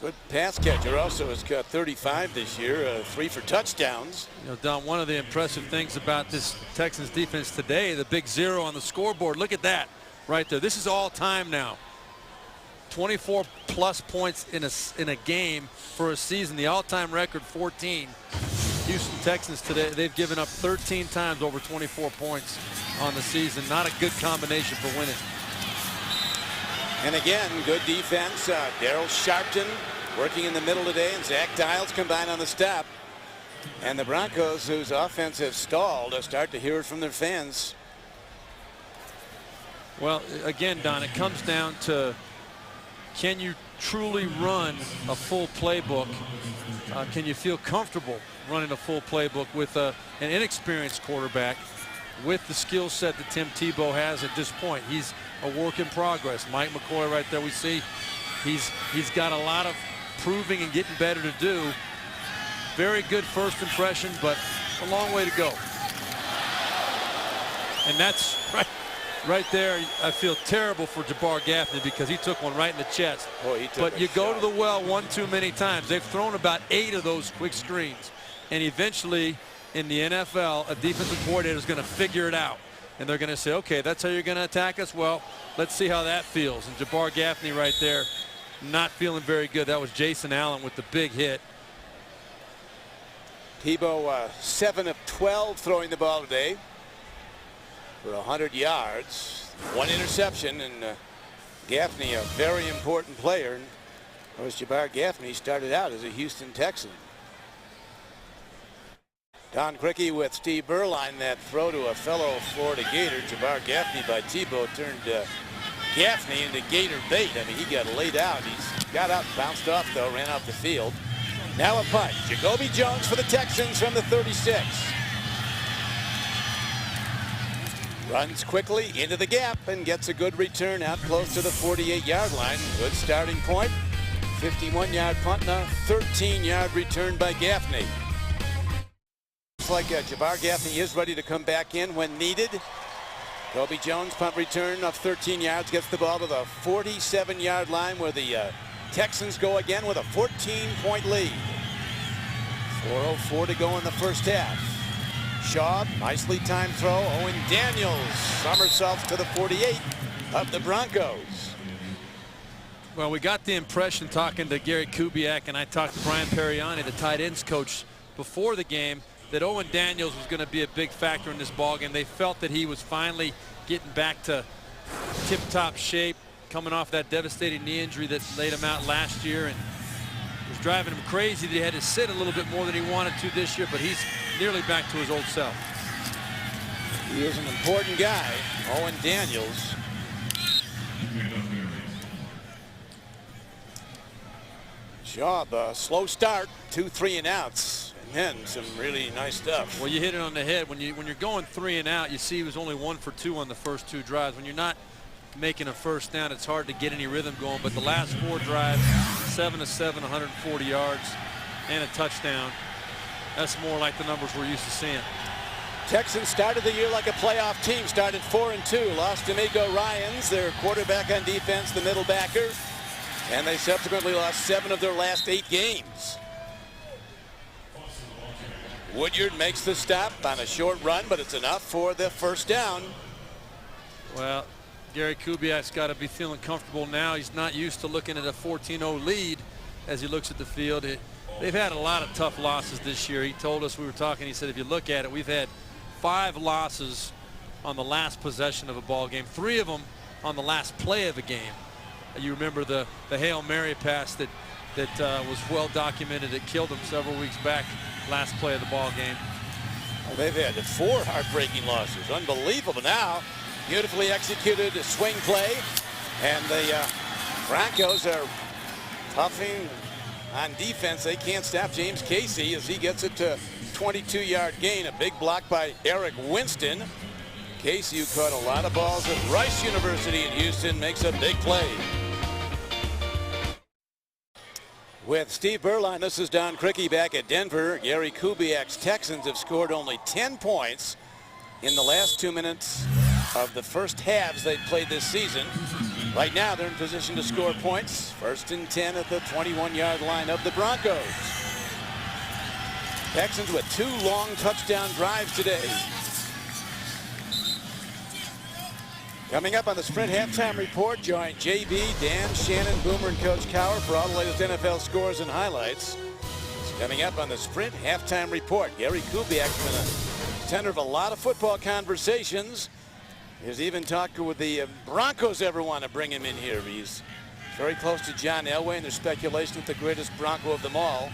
Good pass catcher. Also has got 35 this year, 3 for touchdowns. You know, Don, one of the impressive things about this Texans defense today, the big 0 on the scoreboard. Look at that. right there. This is all time now. 24+ points in a game for a season. The all-time record 14. Houston Texans today, they've given up 13 times over 24 points on the season. Not a good combination for winning. And again, good defense. Daryl Sharpton working in the middle today, and Zach Dials combined on the stop. And the Broncos, whose offense has stalled, start to hear it from their fans. Well, again, Don, it comes down to, can you truly run a full playbook? Can you feel comfortable running a full playbook with an inexperienced quarterback with the skill set that Tim Tebow has at this point? He's a work in progress. Mike McCoy right there, we see he's got a lot of proving and getting better to do. Very good first impression, but a long way to go. And that's right there. I feel terrible for Jabbar Gaffney because he took one right in the chest. Boy, but you go to the well one too many times. They've thrown about 8 of those quick screens. And eventually, in the NFL, a defensive coordinator is going to figure it out. And they're going to say, okay, that's how you're going to attack us? Well, let's see how that feels. And Jabbar Gaffney right there, not feeling very good. That was Jason Allen with the big hit. Tebow 7 of 12 throwing the ball today for 100 yards, 1 interception, and Gaffney, a very important player. Of course, Jabbar Gaffney started out as a Houston Texan. Don Criqui with Steve Berline. That throw to a fellow Florida Gator. Jabbar Gaffney by Tebow turned Gaffney into Gator bait. I mean, he got laid out. He's got up, bounced off though, ran off the field. Now a punt. Jacoby Jones for the Texans from the 36. Runs quickly into the gap and gets a good return out close to the 48-yard line. Good starting point. 51-yard punt and a 13-yard return by Gaffney. Looks like Jabbar Gaffney is ready to come back in when needed. Jacoby Jones punt return of 13 yards gets the ball to the 47-yard line where the Texans go again with a 14-point lead. 4:04 to go in the first half. Schaub, nicely timed throw. Owen Daniels somersaults to the 48 of the Broncos. Well, we got the impression talking to Gary Kubiak, and I talked to Brian Periani, the tight ends coach, before the game, that Owen Daniels was going to be a big factor in this ballgame. They felt that he was finally getting back to tip-top shape, coming off that devastating knee injury that laid him out last year, and was driving him crazy that he had to sit a little bit more than he wanted to this year, but he's nearly back to his old self. He is an important guy, Owen Daniels. Schaub, slow start, 2 3-and-outs, and then some really nice stuff. Well, you hit it on the head. When you're going 3 and out, you see he was only 1 for 2 on the first 2 drives. When you're not making a first down, it's hard to get any rhythm going, but the last 4 drives, 7 of 7, 140 yards and a touchdown. That's more like the numbers we're used to seeing. Texans started the year like a playoff team. Started 4-2. Lost D'Amico Ryans, their quarterback on defense, the middle backer, and they subsequently lost 7 of their last 8 games. Woodyard makes the stop on a short run, but it's enough for the first down. Well, Gary Kubiak's got to be feeling comfortable now. He's not used to looking at a 14-0 lead as he looks at the field. They've had a lot of tough losses this year. He told us, we were talking, he said, if you look at it, we've had 5 losses on the last possession of a ball game, 3 of them on the last play of a game. You remember the Hail Mary pass that was well documented. It killed them several weeks back, last play of the ball game. Well, they've had 4 heartbreaking losses. Unbelievable. Now, beautifully executed swing play, and the Broncos are toughing on defense. They can't stop James Casey as he gets it to 22-yard gain. A big block by Eric Winston. Casey, who caught a lot of balls at Rice University in Houston, makes a big play. With Steve Berline, this is Don Criqui back at Denver. Gary Kubiak's Texans have scored only 10 points in the last 2 minutes of the first halves they've played this season. Right now, they're in position to score points. 1st and 10 at the 21-yard line of the Broncos. Texans with 2 long touchdown drives today. Coming up on the Sprint Halftime Report, join JB, Dan, Shannon, Boomer, and Coach Cowher for all the latest NFL scores and highlights. It's coming up on the Sprint Halftime Report. Gary Kubiak's been a center of a lot of football conversations. He's even talked with the Broncos ever want to bring him in here. He's very close to John Elway, and there's speculation that the greatest Bronco of them all,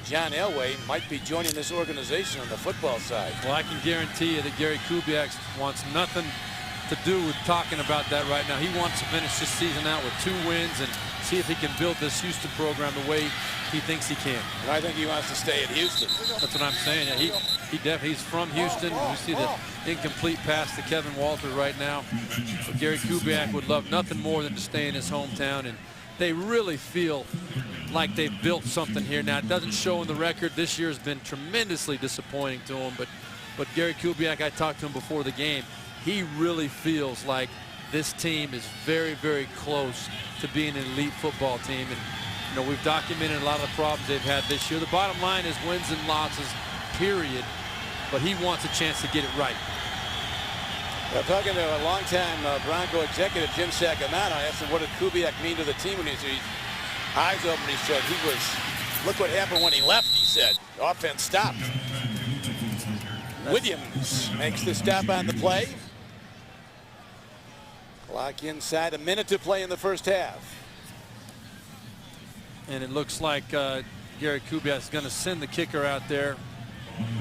John Elway, might be joining this organization on the football side. Well, I can guarantee you that Gary Kubiak wants nothing to do with talking about that right now. He wants to finish this season out with 2 wins and see if he can build this Houston program the way he thinks he can. And I think he wants to stay at Houston. That's what I'm saying. He's from Houston. You see the incomplete pass to Kevin Walter right now. But Gary Kubiak would love nothing more than to stay in his hometown, and they really feel like they've built something here. Now, it doesn't show in the record. This year has been tremendously disappointing to him, but Gary Kubiak, I talked to him before the game, he really feels like this team is very, very close to being an elite football team. And, you know, we've documented a lot of the problems they've had this year. The bottom line is wins and losses, period. But he wants a chance to get it right. Well, talking to a longtime Bronco executive, Jim Sacamano, I asked him what did Kubiak mean to the team when his eyes open. He said look what happened when he left, he said. The offense stopped. Williams makes the stop on the play. Clock inside, a minute to play in the first half. And it looks like Gary Kubiak is going to send the kicker out there.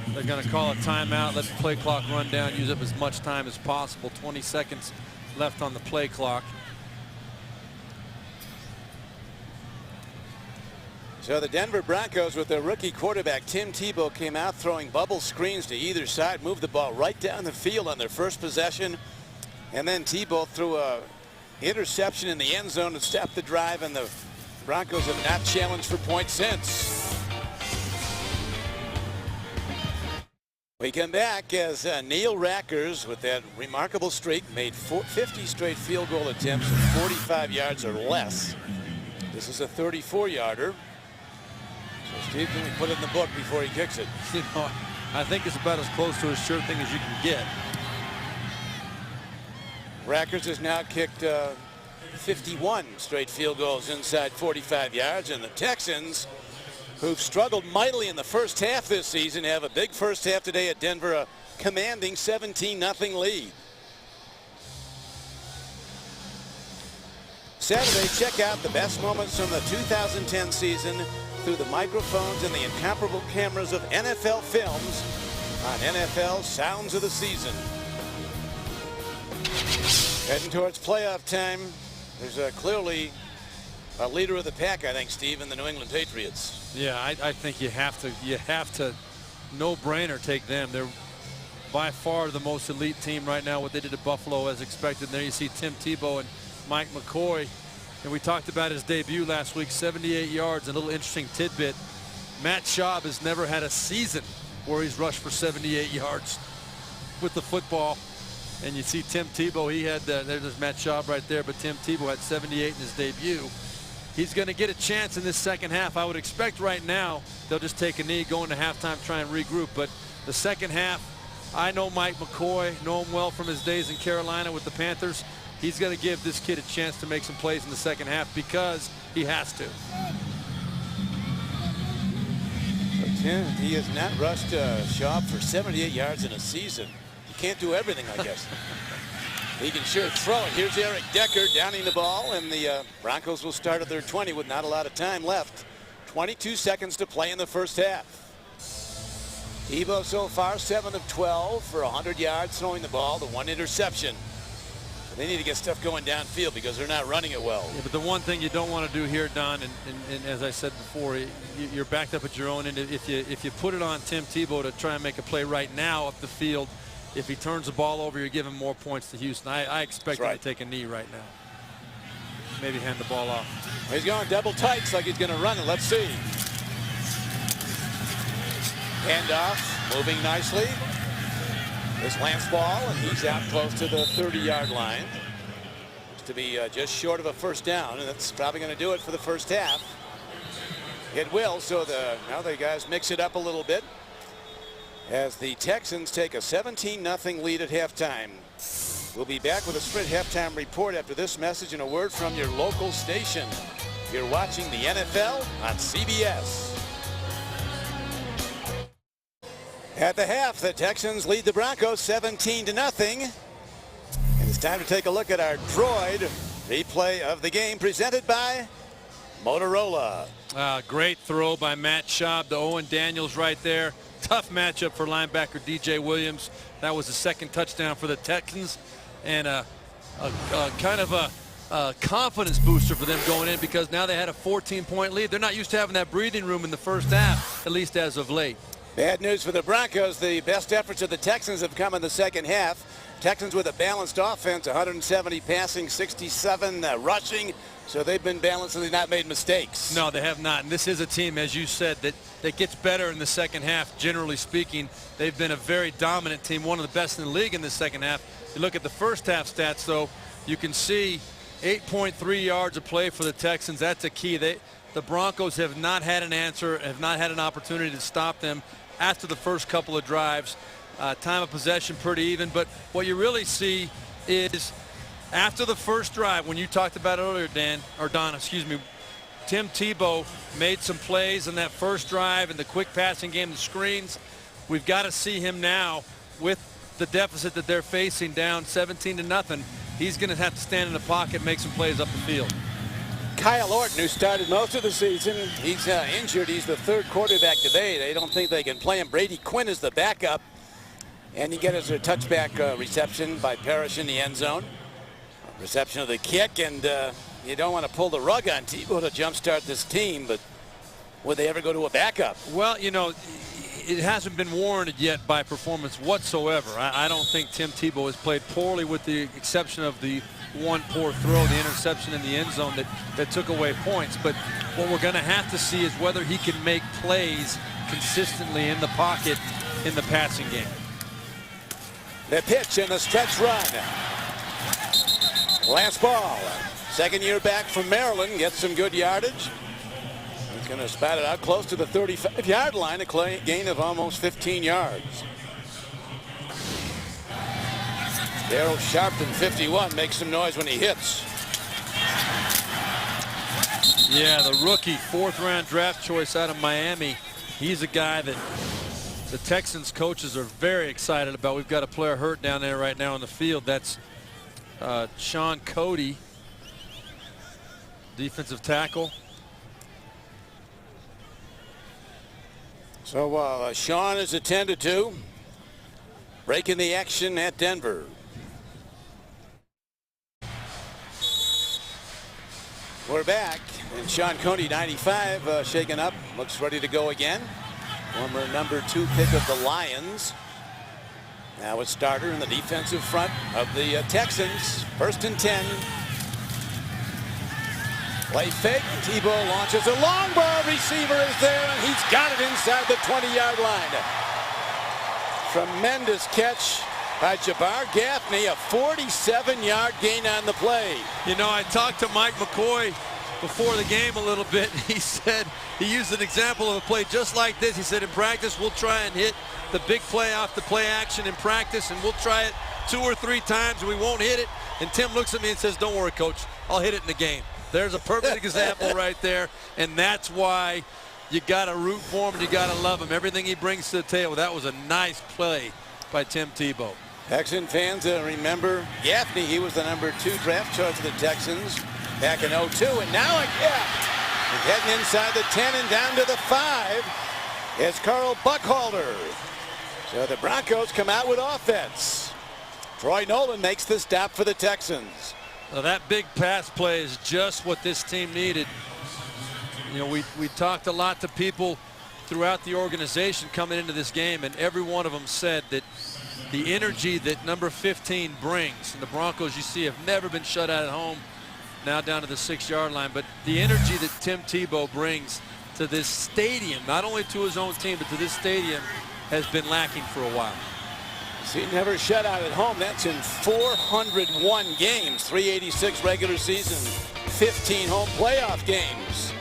They're going to call a timeout, let the play clock run down, use up as much time as possible. 20 seconds left on the play clock. So the Denver Broncos with their rookie quarterback Tim Tebow came out throwing bubble screens to either side, moved the ball right down the field on their first possession. And then Tebow threw a interception in the end zone to stop the drive, and the Broncos have not challenged for points since. We come back as Neil Rackers, with that remarkable streak, made 50 straight field goal attempts from 45 yards or less. This is a 34-yarder. So Steve, can we put it in the book before he kicks it? You know, I think it's about as close to a sure thing as you can get. Rackers has now kicked 51 straight field goals inside 45 yards, and the Texans, who've struggled mightily in the first half this season, have a big first half today at Denver, a commanding 17-0 lead. Saturday, check out the best moments from the 2010 season through the microphones and the incomparable cameras of NFL Films on NFL Sounds of the Season. Heading towards playoff time. There's clearly a leader of the pack, I think, Steve, in the New England Patriots. Yeah, I think you have to no-brainer take them. They're by far the most elite team right now. What they did at Buffalo as expected. And there you see Tim Tebow and Mike McCoy. And we talked about his debut last week, 78 yards. A little interesting tidbit. Matt Schaub has never had a season where he's rushed for 78 yards with the football. And you see Tim Tebow, he had, there's Matt Schaub right there, but Tim Tebow had 78 in his debut. He's going to get a chance in this second half. I would expect right now they'll just take a knee, go into halftime, try and regroup. But the second half, I know Mike McCoy, know him well from his days in Carolina with the Panthers. He's going to give this kid a chance to make some plays in the second half because he has to. So Tim, he has not rushed Schaub for 78 yards in a season. Can't do everything, I guess. He can sure throw it. Here's Eric Decker downing the ball, and the Broncos will start at their 20 with not a lot of time left. 22 seconds to play in the first half. Tebow so far 7 of 12 for 100 yards throwing the ball, the 1 interception. So they need to get stuff going downfield because they're not running it well. Yeah, but the one thing you don't want to do here, Don, and as I said before, you're backed up at your own end. If you put it on Tim Tebow to try and make a play right now up the field, if he turns the ball over, you're giving more points to Houston. I expect him to take a knee right now. Maybe hand the ball off. He's going double tights like he's going to run it. Let's see. Handoff, moving nicely. This Lance ball, and he's out close to the 30-yard line. Looks to be just short of a first down, and that's probably going to do it for the first half. It will, so now the guys mix it up a little bit as the Texans take a 17-0 lead at halftime. We'll be back with a Sprint halftime report after this message and a word from your local station. You're watching the NFL on CBS. At the half, the Texans lead the Broncos 17-0. And it's time to take a look at our Droid replay of the game presented by Motorola. Great throw by Matt Schaub to Owen Daniels right there. Tough matchup for linebacker DJ Williams. That was the second touchdown for the Texans, and a kind of a confidence booster for them going in, because now they had a 14-point lead. They're not used to having that breathing room in the first half, at least as of late. Bad news for the Broncos. The best efforts of the Texans have come in the second half. Texans with a balanced offense, 170 passing, 67 rushing. So they've been balanced and they've not made mistakes. No, they have not. And this is a team, as you said, that gets better in the second half, generally speaking. They've been a very dominant team, one of the best in the league in the second half. You look at the first half stats, though, you can see 8.3 yards of play for the Texans. That's a key. The Broncos have not had an answer, have not had an opportunity to stop them after the first couple of drives. Time of possession pretty even, but what you really see is after the first drive, when you talked about it earlier, Don, excuse me, Tim Tebow made some plays in that first drive and the quick passing game, the screens. We've got to see him now with the deficit that they're facing, down 17-0. He's going to have to stand in the pocket, make some plays up the field. Kyle Orton, who started most of the season, he's injured. He's the third quarterback today. They don't think they can play him. Brady Quinn is the backup. And you get us a touchback reception by Parrish in the end zone. Reception of the kick, and you don't want to pull the rug on Tebow to jumpstart this team, but would they ever go to a backup? Well, you know, it hasn't been warranted yet by performance whatsoever. I don't think Tim Tebow has played poorly, with the exception of the one poor throw, the interception in the end zone that took away points. But what we're going to have to see is whether he can make plays consistently in the pocket in the passing game. The pitch and the stretch run. Last ball. Second year back from Maryland, gets some good yardage. He's going to spat it out close to the 35-yard line, a gain of almost 15 yards. Darryl Sharpton, 51, makes some noise when he hits. Yeah, the rookie, fourth-round draft choice out of Miami. He's a guy that the Texans coaches are very excited about. We've got a player hurt down there right now on the field. That's Sean Cody, defensive tackle. So Sean is attended to. Breaking the action at Denver. We're back, and Sean Cody, 95, shaken up, looks ready to go again. Former number 2 pick of the Lions. Now a starter in the defensive front of the Texans. 1st and 10. Play fake. Tebow launches a long ball. Receiver is there, and he's got it inside the 20-yard line. Tremendous catch by Jabbar Gaffney, a 47-yard gain on the play. You know, I talked to Mike McCoy before the game a little bit. He said, he used an example of a play just like this. He said, in practice, we'll try and hit the big play off the play action in practice, and we'll try it 2 or 3 times, and we won't hit it. And Tim looks at me and says, don't worry, coach, I'll hit it in the game. There's a perfect example right there, and that's why you got to root for him and you got to love him. Everything he brings to the table. That was a nice play by Tim Tebow. Texan fans remember Gaffney. He was the number 2 draft choice of the Texans back in 02, and now a gap. He's heading inside the 10 and down to the 5 is Carl Buckhalter. So the Broncos come out with offense. Troy Nolan makes the stop for the Texans. Well, that big pass play is just what this team needed. You know, we talked a lot to people throughout the organization coming into this game, and every one of them said that the energy that number 15 brings, and the Broncos, you see, have never been shut out at home, now down to the 6-yard line, but the energy that Tim Tebow brings to this stadium, not only to his own team, but to this stadium, has been lacking for a while. See, never shut out at home. That's in 401 games, 386 regular season, 15 home playoff games.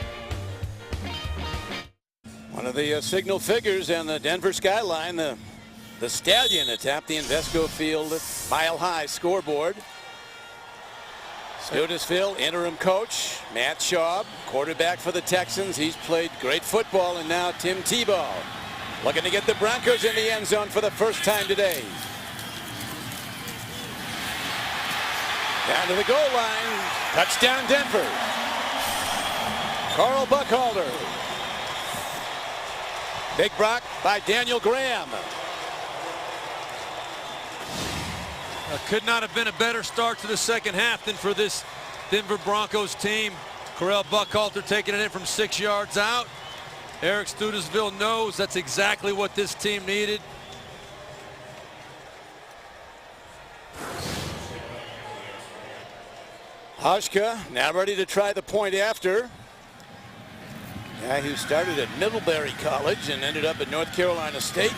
One of the signal figures on the Denver skyline, the Stallion, atop the Invesco Field Mile High scoreboard. Studesville interim coach Matt Schaub, quarterback for the Texans. He's played great football, and now Tim Tebow looking to get the Broncos in the end zone for the first time today. Down to the goal line. Touchdown Denver. Carl Buckhalter. Big block by Daniel Graham. Could not have been a better start to the second half than for this Denver Broncos team. Carl Buckhalter taking it in from 6 yards out. Eric Studesville knows that's exactly what this team needed. Hauschka now ready to try the point after. Guy who started at Middlebury College and ended up at North Carolina State.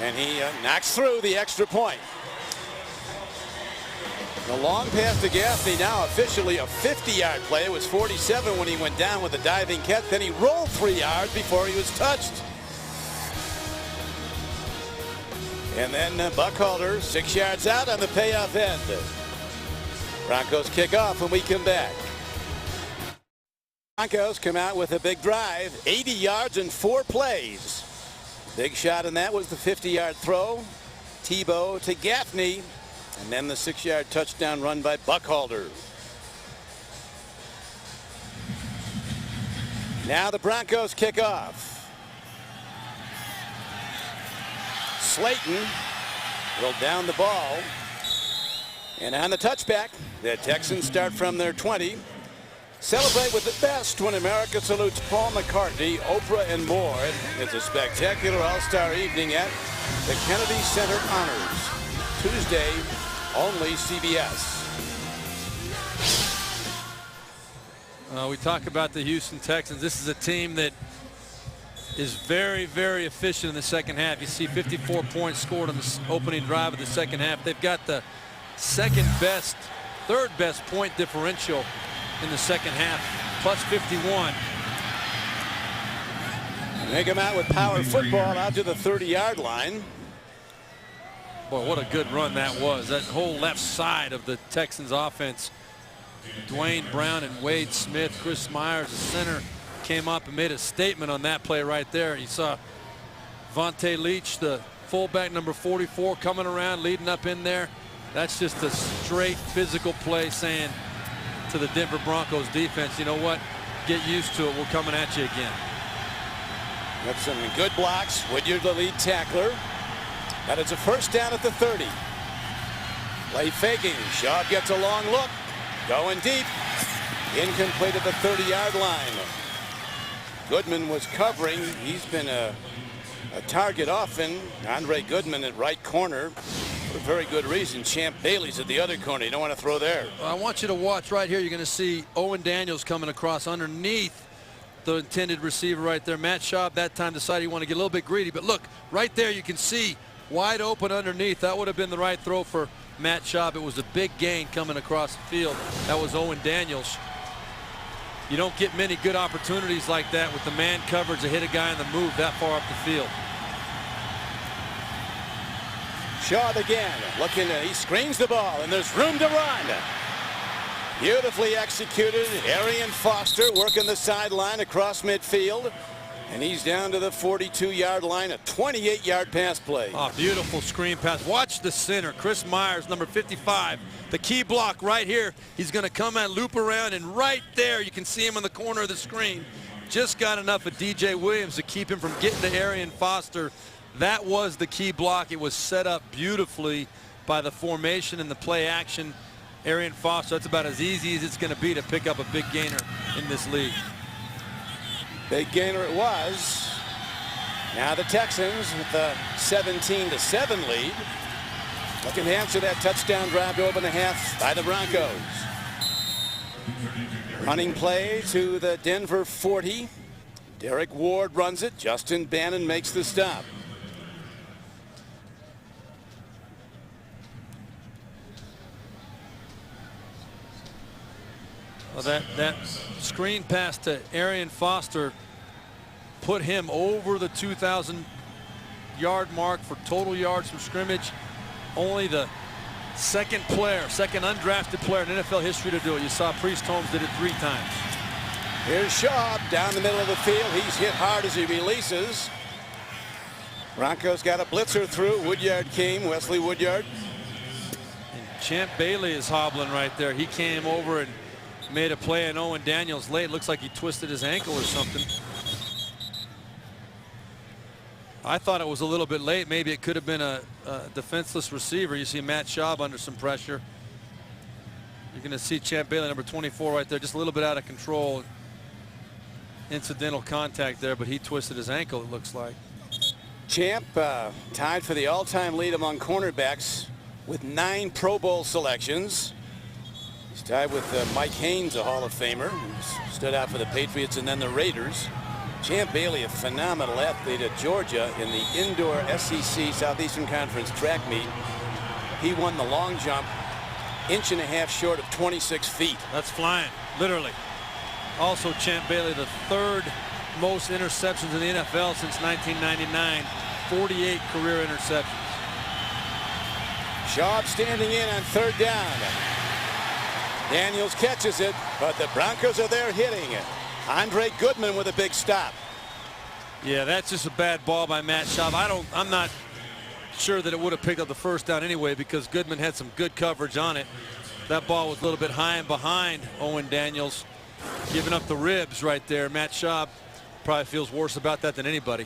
And he knocks through the extra point. The long pass to Gaffney, now officially a 50-yard play. It was 47 when he went down with a diving catch. Then he rolled 3 yards before he was touched. And then Buckhalter 6 yards out on the payoff end. Broncos kick off when we come back. Broncos come out with a big drive, 80 yards in 4 plays. Big shot in that was the 50-yard throw. Tebow to Gaffney, and then the 6-yard touchdown run by Buckhalter. Now the Broncos kick off. Slayton will down the ball. And on the touchback, the Texans start from their 20. Celebrate with the best when America salutes Paul McCartney, Oprah, and more. It's a spectacular all-star evening at the Kennedy Center Honors. Tuesday, only CBS. We talk about the Houston Texans. This is a team that is very, very efficient in the second half. You see 54 points scored on the opening drive of the second half. They've got the third best point differential in the second half, plus 51. They come out with power football out to the 30-yard line. Boy, what a good run that was. That whole left side of the Texans offense. Dwayne Brown and Wade Smith, Chris Myers, the center, came up and made a statement on that play right there. You saw Vontae Leach, the fullback, number 44, coming around, leading up in there. That's just a straight physical play saying to the Denver Broncos defense, you know what, get used to it, we're coming at you again. Got some good blocks. Woodyard, the lead tackler. And it's a first down at the 30. Play faking. Schaub gets a long look. Going deep. Incomplete at the 30-yard line. Goodman was covering. He's been a target often. Andre Goodman at right corner. For a very good reason. Champ Bailey's at the other corner. You don't want to throw there. Well, I want you to watch right here. You're going to see Owen Daniels coming across underneath the intended receiver right there. Matt Schaub that time decided he wanted to get a little bit greedy. But look, right there you can see wide open underneath. That would have been the right throw for Matt Schaub. It was a big gain coming across the field. That was Owen Daniels. You don't get many good opportunities like that with the man coverage to hit a guy on the move that far up the field. Schaub again, looking, he screens the ball, and there's room to run. Beautifully executed. Arian Foster working the sideline across midfield, and he's down to the 42-yard line, a 28-yard pass play. Oh, beautiful screen pass. Watch the center, Chris Myers, number 55. The key block right here. He's going to come and loop around, and right there you can see him in the corner of the screen. Just got enough of DJ Williams to keep him from getting to Arian Foster. That was the key block. It was set up beautifully by the formation and the play action. Arian Foster, that's about as easy as it's going to be to pick up a big gainer in this league. Big gainer it was. Now the Texans with a 17-7 lead. Looking to answer that touchdown drive to open the half by the Broncos. Running play to the Denver 40. Derek Ward runs it. Justin Bannon makes the stop. Well, that screen pass to Arian Foster put him over the 2,000-yard mark for total yards from scrimmage. only the second undrafted player in NFL history to do it. You saw Priest Holmes did it 3 times. Here's Schaub down the middle of the field. He's hit hard as he releases. Broncos got a blitzer through. Woodyard came, Wesley Woodyard. And Champ Bailey is hobbling right there. He came over and made a play, and Owen Daniels late. Looks like he twisted his ankle or something. I thought it was a little bit late. Maybe it could have been a defenseless receiver. You see Matt Schaub under some pressure. You're going to see Champ Bailey, number 24, right there, just a little bit out of control. Incidental contact there, but he twisted his ankle, it looks like. Champ tied for the all-time lead among cornerbacks with 9 Pro Bowl selections. He's tied with Mike Haynes, a Hall of Famer, who stood out for the Patriots and then the Raiders. Champ Bailey, a phenomenal athlete at Georgia in the indoor SEC Southeastern Conference track meet. He won the long jump, 1.5 inches short of 26 feet. That's flying, literally. Also, Champ Bailey, the 3rd most interceptions in the NFL since 1999, 48 career interceptions. Schaub standing in on 3rd down. Daniels catches it, but the Broncos are there hitting it. Andre Goodman with a big stop. Yeah, that's just a bad ball by Matt Schaub. I'm not sure that it would have picked up the 1st down anyway, because Goodman had some good coverage on it. That ball was a little bit high and behind Owen Daniels, giving up the ribs right there. Matt Schaub probably feels worse about that than anybody.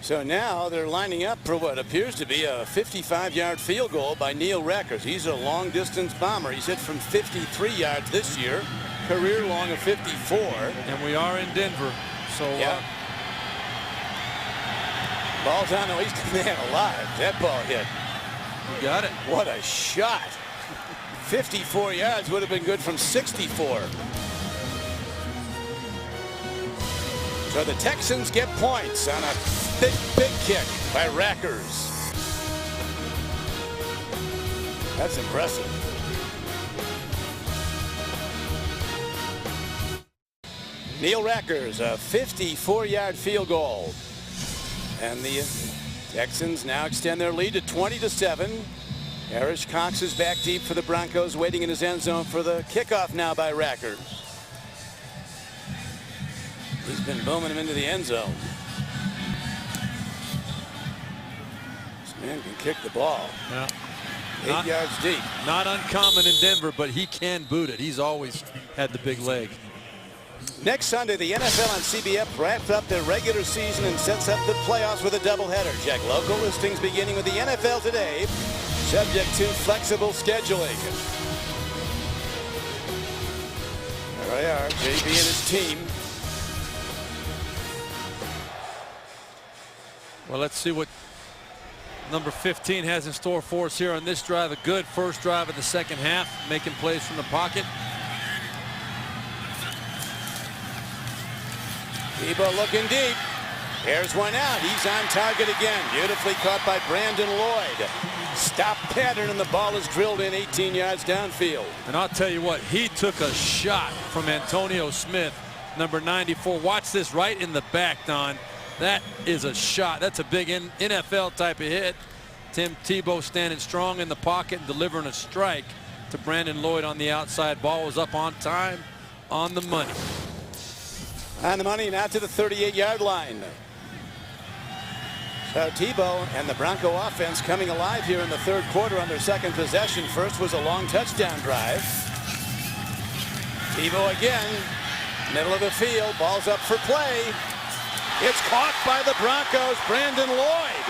So now they're lining up for what appears to be a 55-yard field goal by Neil Rackers. He's a long-distance bomber. He's hit from 53 yards this year, career long of 54. And we are in Denver, so yeah. Ball's on the east man alive. That ball hit. You got it. What a shot. 54 yards would have been good from 64. So the Texans get points on a big kick by Rackers. That's impressive. Neil Rackers, a 54-yard field goal. And the Texans now extend their lead to 20-7. Erish Cox is back deep for the Broncos, waiting in his end zone for the kickoff now by Rackers. He's been booming him into the end zone. This man can kick the ball. Yeah. 8 yards deep. Not uncommon in Denver, but he can boot it. He's always had the big leg. Next Sunday, the NFL on CBS wraps up their regular season and sets up the playoffs with a doubleheader. Check local listings beginning with the NFL Today, subject to flexible scheduling. There they are, JB and his team. Well, let's see what number 15 has in store for us here on this drive. A good first drive of the second half, making plays from the pocket. Tebow looking deep. Here's one out. He's on target again. Beautifully caught by Brandon Lloyd. Stop pattern, and the ball is drilled in 18 yards downfield. And I'll tell you what, he took a shot from Antonio Smith, number 94. Watch this right in the back, Don. That is a shot. That's a big NFL type of hit. Tim Tebow standing strong in the pocket and delivering a strike to Brandon Lloyd on the outside. Ball was up on time, on the money. On the money, now to the 38-yard line. So Tebow and the Bronco offense coming alive here in the 3rd quarter on their 2nd possession. First was a long touchdown drive. Tebow again, middle of the field, ball's up for play. It's caught by the Broncos, Brandon Lloyd.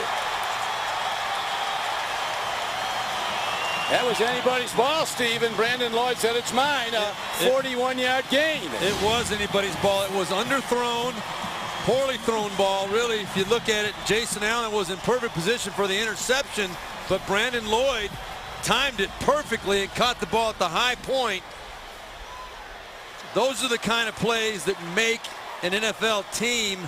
That was anybody's ball, Steve, and Brandon Lloyd said it's mine. A 41-yard gain. It was anybody's ball. It was underthrown, poorly thrown ball. Really, if you look at it, Jason Allen was in perfect position for the interception, but Brandon Lloyd timed it perfectly and caught the ball at the high point. Those are the kind of plays that make an NFL team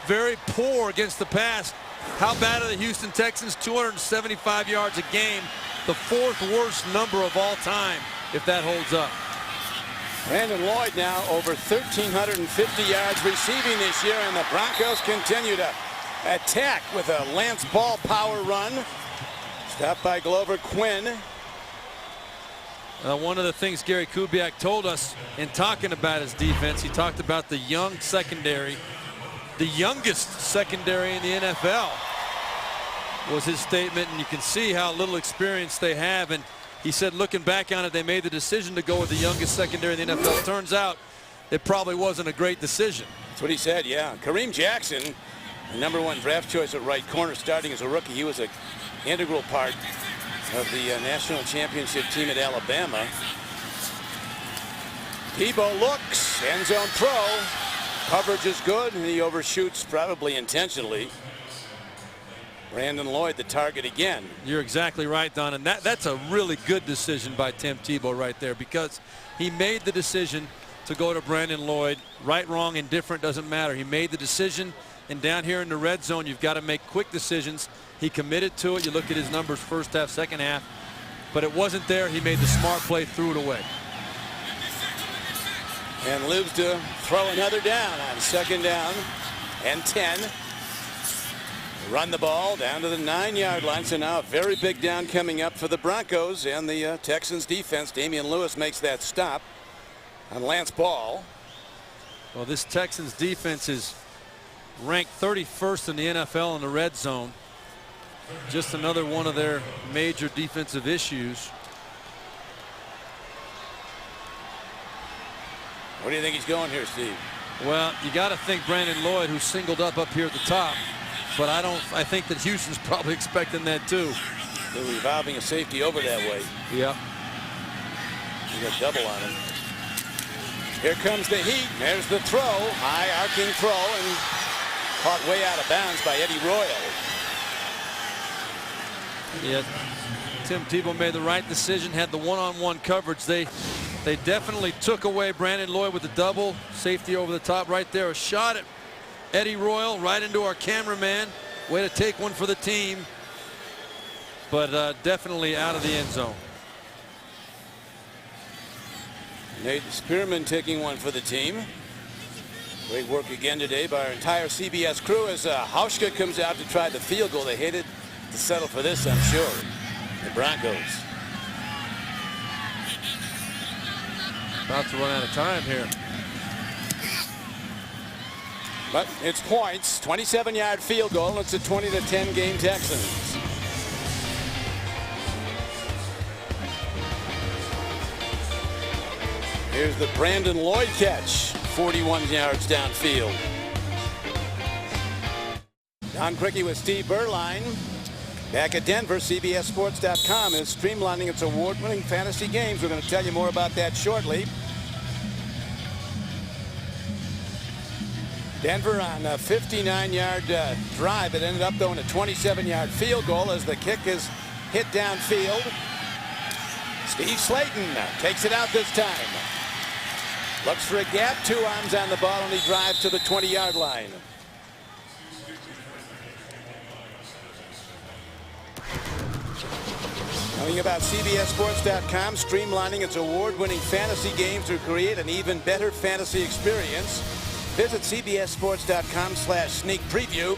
very poor against the pass. How bad are the Houston Texans? 275 yards a game, the 4th worst number of all time, if that holds up. Brandon Lloyd now over 1,350 yards receiving this year, and the Broncos continue to attack with a Lance Ball power run. Stopped by Glover Quinn. One of the things Gary Kubiak told us in talking about his defense, he talked about the young secondary, the youngest secondary in the NFL was his statement, and you can see how little experience they have. And he said, looking back on it, they made the decision to go with the youngest secondary in the NFL. Turns out it probably wasn't a great decision. That's what he said, yeah. Kareem Jackson, the #1 draft choice at right corner, starting as a rookie. He was an integral part of the national championship team at Alabama. Tebow looks, end zone throw. Coverage is good, and he overshoots probably intentionally. Brandon Lloyd the target again. You're exactly right, Don, and that's a really good decision by Tim Tebow right there, because he made the decision to go to Brandon Lloyd. Right, wrong, indifferent, doesn't matter. He made the decision, and down here in the red zone, you've got to make quick decisions. He committed to it. You look at his numbers first half, second half, but it wasn't there. He made the smart play, threw it away. And lives to throw another down on 2nd down and 10. Run the ball down to the 9-yard line. So now a very big down coming up for the Broncos and the Texans defense. Damian Lewis makes that stop on Lance Ball. Well, this Texans defense is ranked 31st in the NFL in the red zone. Just another one of their major defensive issues. What do you think he's going here, Steve? Well, you got to think Brandon Lloyd, who's singled up here at the top, but I think that Houston's probably expecting that too. They're revolving a safety over that way. Yeah. You got double on him. Here comes the heat. There's the throw. High arcing throw, and caught way out of bounds by Eddie Royal. Yeah, Tim Tebow made the right decision, had the one-on-one coverage. They definitely took away Brandon Lloyd with the double safety over the top right there. A shot at Eddie Royal right into our cameraman. Way to take one for the team, but definitely out of the end zone. Nate Spearman taking one for the team. Great work again today by our entire CBS crew as Hauschka comes out to try the field goal. They hated to settle for this, I'm sure. The Broncos. About to run out of time here. But it's points. 27-yard field goal. It's a 20-10 game Texans. Here's the Brandon Lloyd catch. 41 yards downfield. Don Criqui with Steve Berline. Back at Denver, CBSSports.com is streamlining its award-winning fantasy games. We're going to tell you more about that shortly. Denver on a 59-yard drive. It ended up, though, in a 27-yard field goal as the kick is hit downfield. Steve Slayton takes it out this time. Looks for a gap. 2 arms on the ball, and he drives to the 20-yard line. Telling about CBSSports.com, streamlining its award-winning fantasy games to create an even better fantasy experience. Visit CBSSports.com/sneak preview.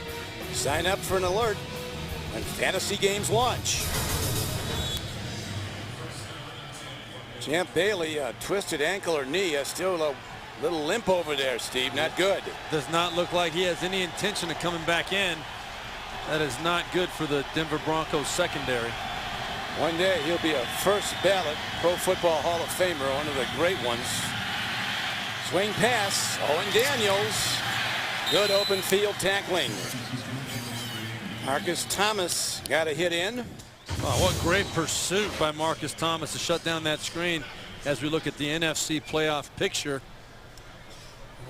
Sign up for an alert when fantasy games launch. Champ Bailey, a twisted ankle or knee, still a little limp over there, Steve. Not good. Does not look like he has any intention of coming back in. That is not good for the Denver Broncos secondary. One day he'll be a first ballot Pro Football Hall of Famer, one of the great ones. Swing pass, Owen Daniels. Good open field tackling. Marcus Thomas got a hit in. Oh, what great pursuit by Marcus Thomas to shut down that screen as we look at the NFC playoff picture.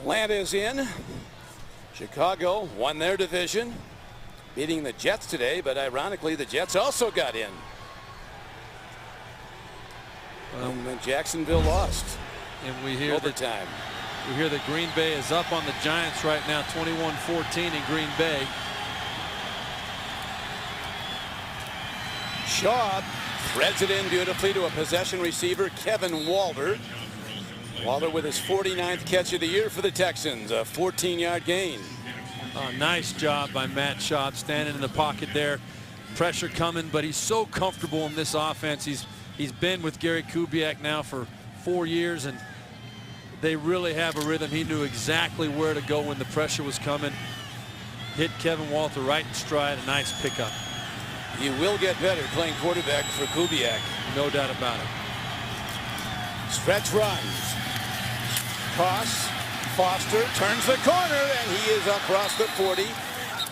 Atlanta is in. Chicago won their division, beating the Jets today, but ironically the Jets also got in. And Jacksonville lost. And we hear overtime. We hear that Green Bay is up on the Giants right now, 21-14 in Green Bay. Schaub threads it in beautifully to a possession receiver, Kevin Walter. Walter with his 49th catch of the year for the Texans, a 14-yard gain. Nice job by Matt Schaub standing in the pocket there. Pressure coming, but he's so comfortable in this offense. He's been with Gary Kubiak now for 4 years, and they really have a rhythm. He knew exactly where to go when the pressure was coming. Hit Kevin Walter right in stride. A nice pickup. You will get better playing quarterback for Kubiak. No doubt about it. Stretch runs. Toss. Foster turns the corner, and he is across the 40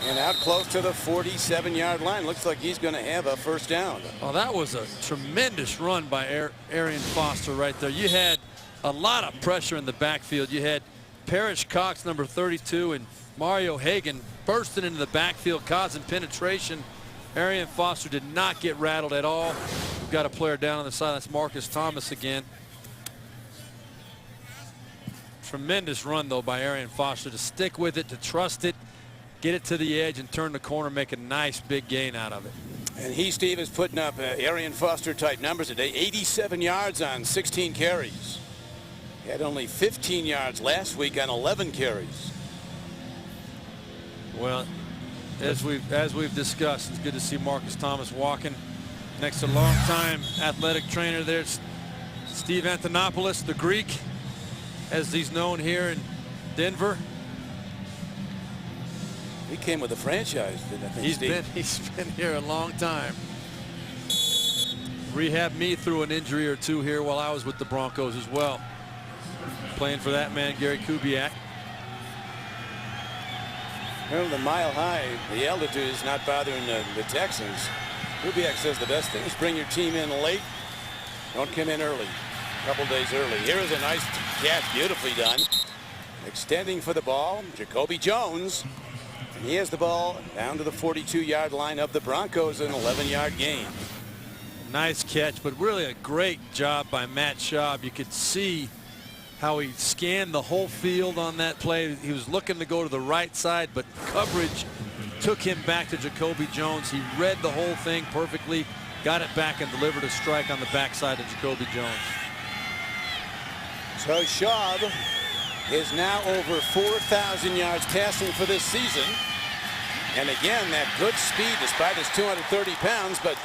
and out close to the 47-yard line. Looks like he's going to have a first down. Oh, that was a tremendous run by Arian Foster right there. You had a lot of pressure in the backfield. You had Parrish Cox, number 32, and Mario Hagan bursting into the backfield, causing penetration. Arian Foster did not get rattled at all. We've got a player down on the side. That's Marcus Thomas again. Tremendous run, though, by Arian Foster to stick with it, to trust it, get it to the edge, and turn the corner, make a nice big gain out of it. And he, Steve, is putting up Arian Foster-type numbers today. 87 yards on 16 carries. He had only 15 yards last week on 11 carries. Well, as we've discussed, it's good to see Marcus Thomas walking next to longtime athletic trainer there, Steve Antonopoulos, the Greek, as he's known here in Denver. He came with the franchise, didn't I think, he's been here a long time. Rehabbed me through an injury or two here while I was with the Broncos as well. Playing for that man, Gary Kubiak. Well, the mile high, the altitude is not bothering the Texans. Kubiak says the best thing is bring your team in late. Don't come in early. A couple days early. Here is a nice catch, beautifully done. Extending for the ball, Jacoby Jones. And he has the ball down to the 42-yard line of the Broncos, an 11-yard gain. Nice catch, but really a great job by Matt Schaub. You could see how he scanned the whole field on that play. He was looking to go to the right side, but coverage took him back to Jacoby Jones. He read the whole thing perfectly, got it back, and delivered a strike on the backside of Jacoby Jones. So Schaub is now over 4,000 yards passing for this season. And again, that good speed despite his 230 pounds, but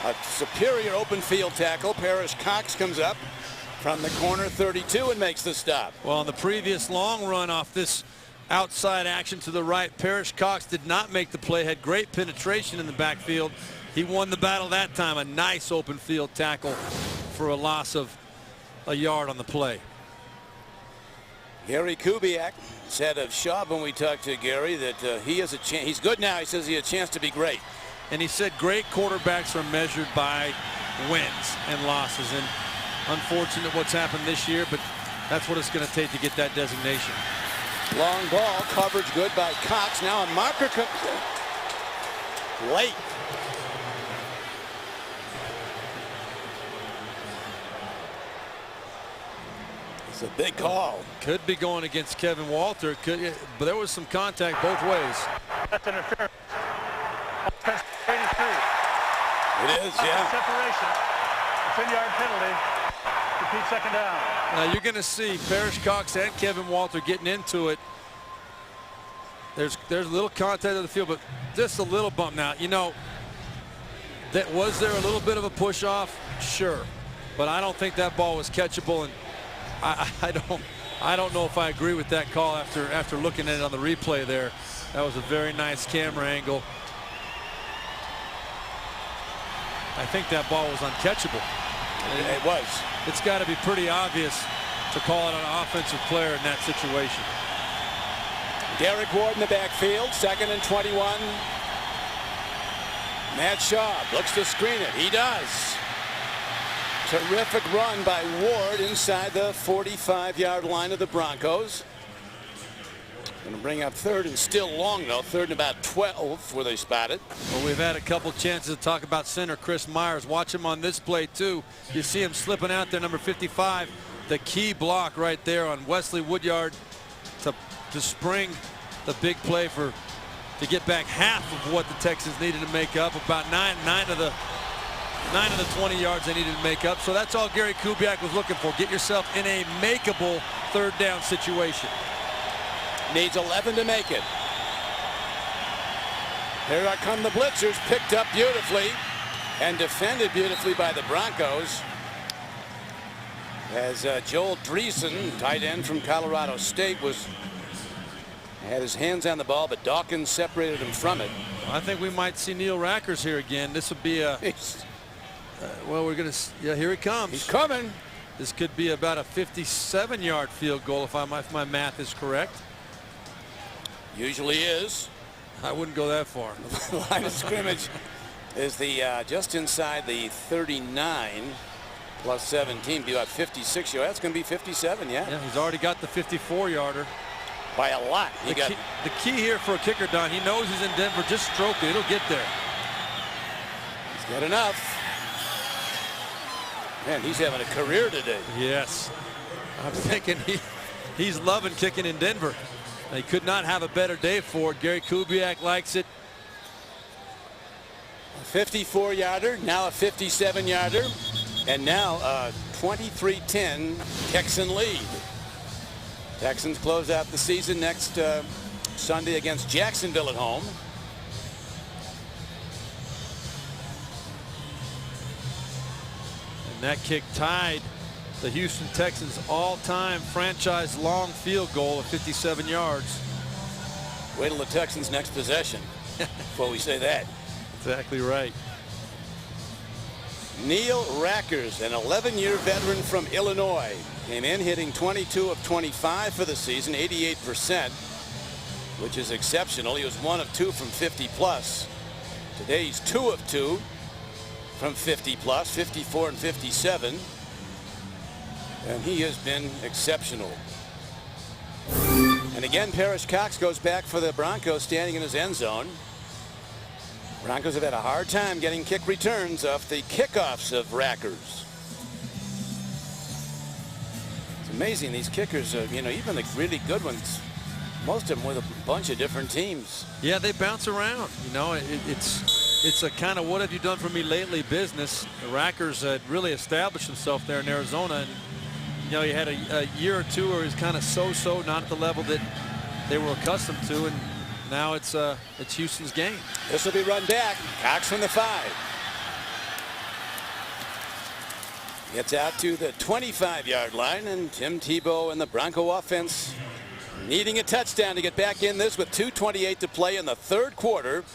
a superior open field tackle. Parrish Cox comes up from the corner 32 and makes the stop. Well, on the previous long run off this outside action to the right, Parrish Cox did not make the play, had great penetration in the backfield. He won the battle that time. A nice open field tackle for a loss of a yard on the play. Gary Kubiak said of Schaub when we talked to Gary that he has a chance. He's good now. He says he has a chance to be great. And he said great quarterbacks are measured by wins and losses. And unfortunate what's happened this year, but that's what it's going to take to get that designation. Long ball, coverage good by Cox. Now a marker late. It's a big call. Could be going against Kevin Walter. Could, but there was some contact both ways. That's interference. It is, yeah. Separation. 10-yard penalty. Repeat second down. Now you're going to see Parrish Cox and Kevin Walter getting into it. There's a little contact of the field, but just a little bump. Now, you know, was there a little bit of a push off? Sure, but I don't think that ball was catchable, and I don't know if I agree with that call after looking at it on the replay there. That was a very nice camera angle. I think that ball was uncatchable. It was. It's got to be pretty obvious to call it an offensive player in that situation. Derek Ward in the backfield, 2nd and 21. Matt Schaub looks to screen it. He does. Terrific run by Ward inside the 45-yard line of the Broncos. Going to bring up 3rd and still long, though. 3rd and about 12 where they spot it. Well, we've had a couple chances to talk about center Chris Myers. Watch him on this play, too. You see him slipping out there, number 55. The key block right there on Wesley Woodyard to spring the big play to get back half of what the Texans needed to make up. About nine of the 20 yards they needed to make up. So that's all Gary Kubiak was looking for. Get yourself in a makeable 3rd down situation. Needs 11 to make it. Here come the blitzers, picked up beautifully and defended beautifully by the Broncos. As Joel Dreesen, tight end from Colorado State, had his hands on the ball, but Dawkins separated him from it. I think we might see Neil Rackers here again. This would be a well, we're gonna, yeah, here he comes. He's coming. This could be about a 57-yard field goal if my math is correct. Usually is. I wouldn't go that far. Line of scrimmage is the just inside the 39 plus 17, be about 56 yards. That's going to be 57, yeah. Yeah, he's already got the 54-yarder. By a lot. The key here for a kicker, Don, he knows he's in Denver. Just stroke it. It'll get there. He's got enough. Man, he's having a career today. Yes. I'm thinking he's loving kicking in Denver. He could not have a better day for it. Gary Kubiak likes it. A 54-yarder, now a 57-yarder, and now a 23-10 Texan lead. Texans close out the season next Sunday against Jacksonville at home. And that kick tied the Houston Texans all-time franchise long field goal of 57 yards. Wait till the Texans' next possession before we say that. Exactly right. Neil Rackers, an 11-year veteran from Illinois, came in hitting 22 of 25 for the season, 88%, which is exceptional. He was 1 of 2 from 50 plus. Today he's 2 of 2 from 50 plus, 54 and 57, and he has been exceptional. And again, Parrish Cox goes back for the Broncos, standing in his end zone. Broncos have had a hard time getting kick returns off the kickoffs of Rackers. It's amazing, these kickers, you know, even the really good ones, most of them with a bunch of different teams. Yeah, they bounce around. You know, it's a kind of what have you done for me lately business. The Rackers had really established himself there in Arizona, and you know, he had a year or two where he was kind of so-so, not at the level that they were accustomed to, and now it's Houston's game. This will be run back. Cox from the 5. Gets out to the 25-yard line, and Tim Tebow and the Bronco offense needing a touchdown to get back in this with 2:28 to play in the third quarter,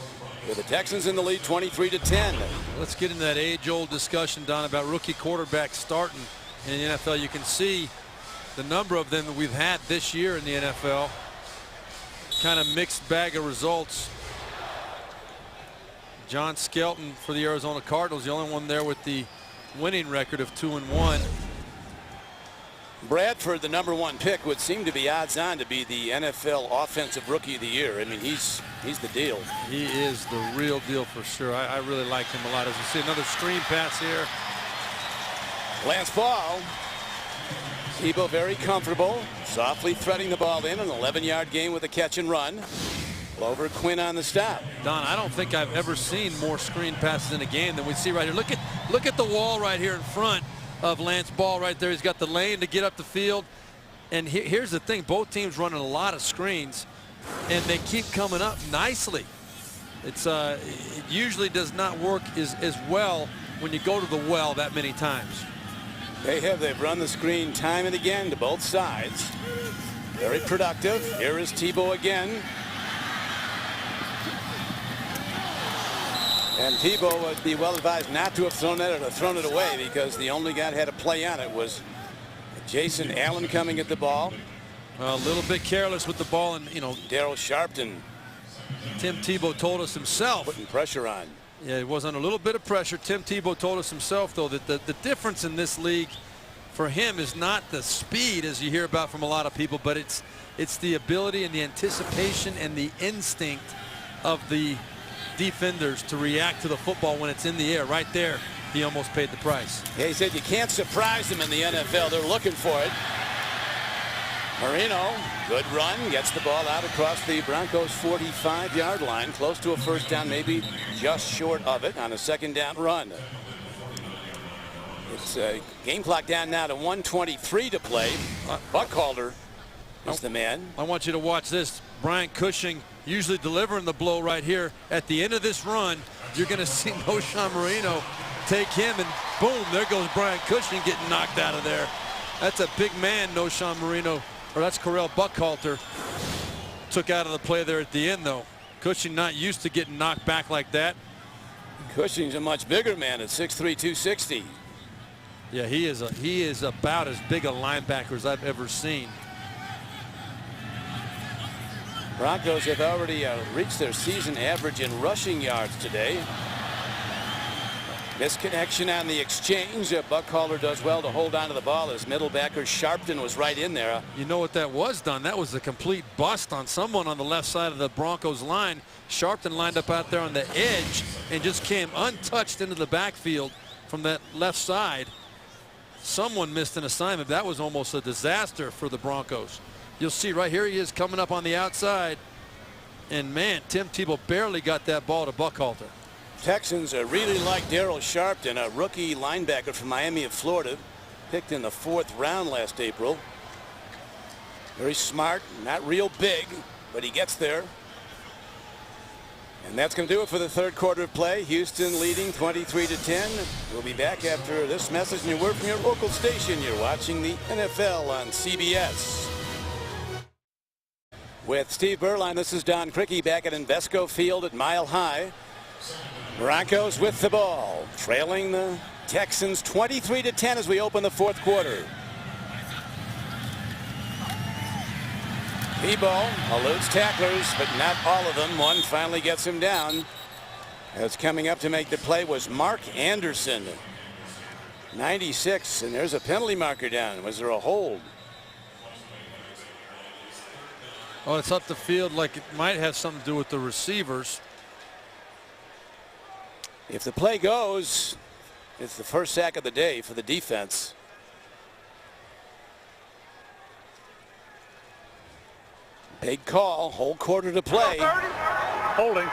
with the Texans in the lead 23-10. Let's get into that age-old discussion, Don, about rookie quarterbacks starting in the NFL. You can see the number of them that we've had this year in the NFL. Kind of mixed bag of results. John Skelton for the Arizona Cardinals, the only one there with the winning record of 2-1. Bradford, the #1 pick, would seem to be odds on to be the NFL Offensive Rookie of the Year. I mean, he's the deal. He is the real deal for sure. I really like him a lot. As you see, another screen pass here. Lance Ball. Tebow very comfortable, softly threading the ball in, an 11-yard gain with a catch and run. Glover Quinn on the stop. Don, I don't think I've ever seen more screen passes in a game than we see right here. Look at the wall right here in front of Lance Ball right there. He's got the lane to get up the field. And here's the thing, both teams running a lot of screens, and they keep coming up nicely. It usually does not work as well when you go to the well that many times. They've run the screen time and again to both sides. Very productive. Here is Tebow again. And Tebow would be well advised not to have thrown that or thrown it away, because the only guy that had a play on it was Jason Allen coming at the ball. Well, a little bit careless with the ball, and you know, Daryl Sharpton. Tim Tebow told us himself. Putting pressure on. Yeah, it was under a little bit of pressure. Tim Tebow told us himself, though, that the difference in this league for him is not the speed, as you hear about from a lot of people, but it's the ability and the anticipation and the instinct of the defenders to react to the football when it's in the air. Right there, he almost paid the price. Yeah, he said you can't surprise them in the NFL. They're looking for it. Marino, good run, gets the ball out across the Broncos 45-yard line, close to a first down, maybe just short of it on a second down run. It's game clock down now to 1:23 to play. Buckhalter is the man. I want you to watch this. Brian Cushing usually delivering the blow right here. At the end of this run, you're going to see Noshawn Marino take him, and boom, there goes Brian Cushing getting knocked out of there. That's a big man, Noshawn Marino, or that's Correll Buckhalter. Took out of the play there at the end, though. Cushing not used to getting knocked back like that. Cushing's a much bigger man at 6'3", 260. Yeah, he is about as big a linebacker as I've ever seen. Broncos have already reached their season average in rushing yards today. Misconnection on the exchange. Buckhalter does well to hold on to the ball. His middle backer Sharpton was right in there. You know what that was, Don? That was a complete bust on someone on the left side of the Broncos line. Sharpton lined up out there on the edge and just came untouched into the backfield from that left side. Someone missed an assignment. That was almost a disaster for the Broncos. You'll see right here he is coming up on the outside. And man, Tim Tebow barely got that ball to Buckhalter. Texans really like Daryl Sharpton, a rookie linebacker from Miami of Florida, picked in the 4th round last April. Very smart, not real big, but he gets there. And that's going to do it for the 3rd quarter of play. Houston leading 23-10. We'll be back after this message and your word from your local station. You're watching the NFL on CBS. With Steve Berline, this is Don Criqui back at Invesco Field at Mile High. Broncos with the ball, trailing the Texans 23-10 as we open the 4th quarter. Tebow eludes tacklers, but not all of them. One finally gets him down. As coming up to make the play was Mark Anderson. 96, and there's a penalty marker down. Was there a hold? Oh, it's up the field like it might have something to do with the receivers. If the play goes, it's the first sack of the day for the defense. Big call, whole quarter to play. Holding.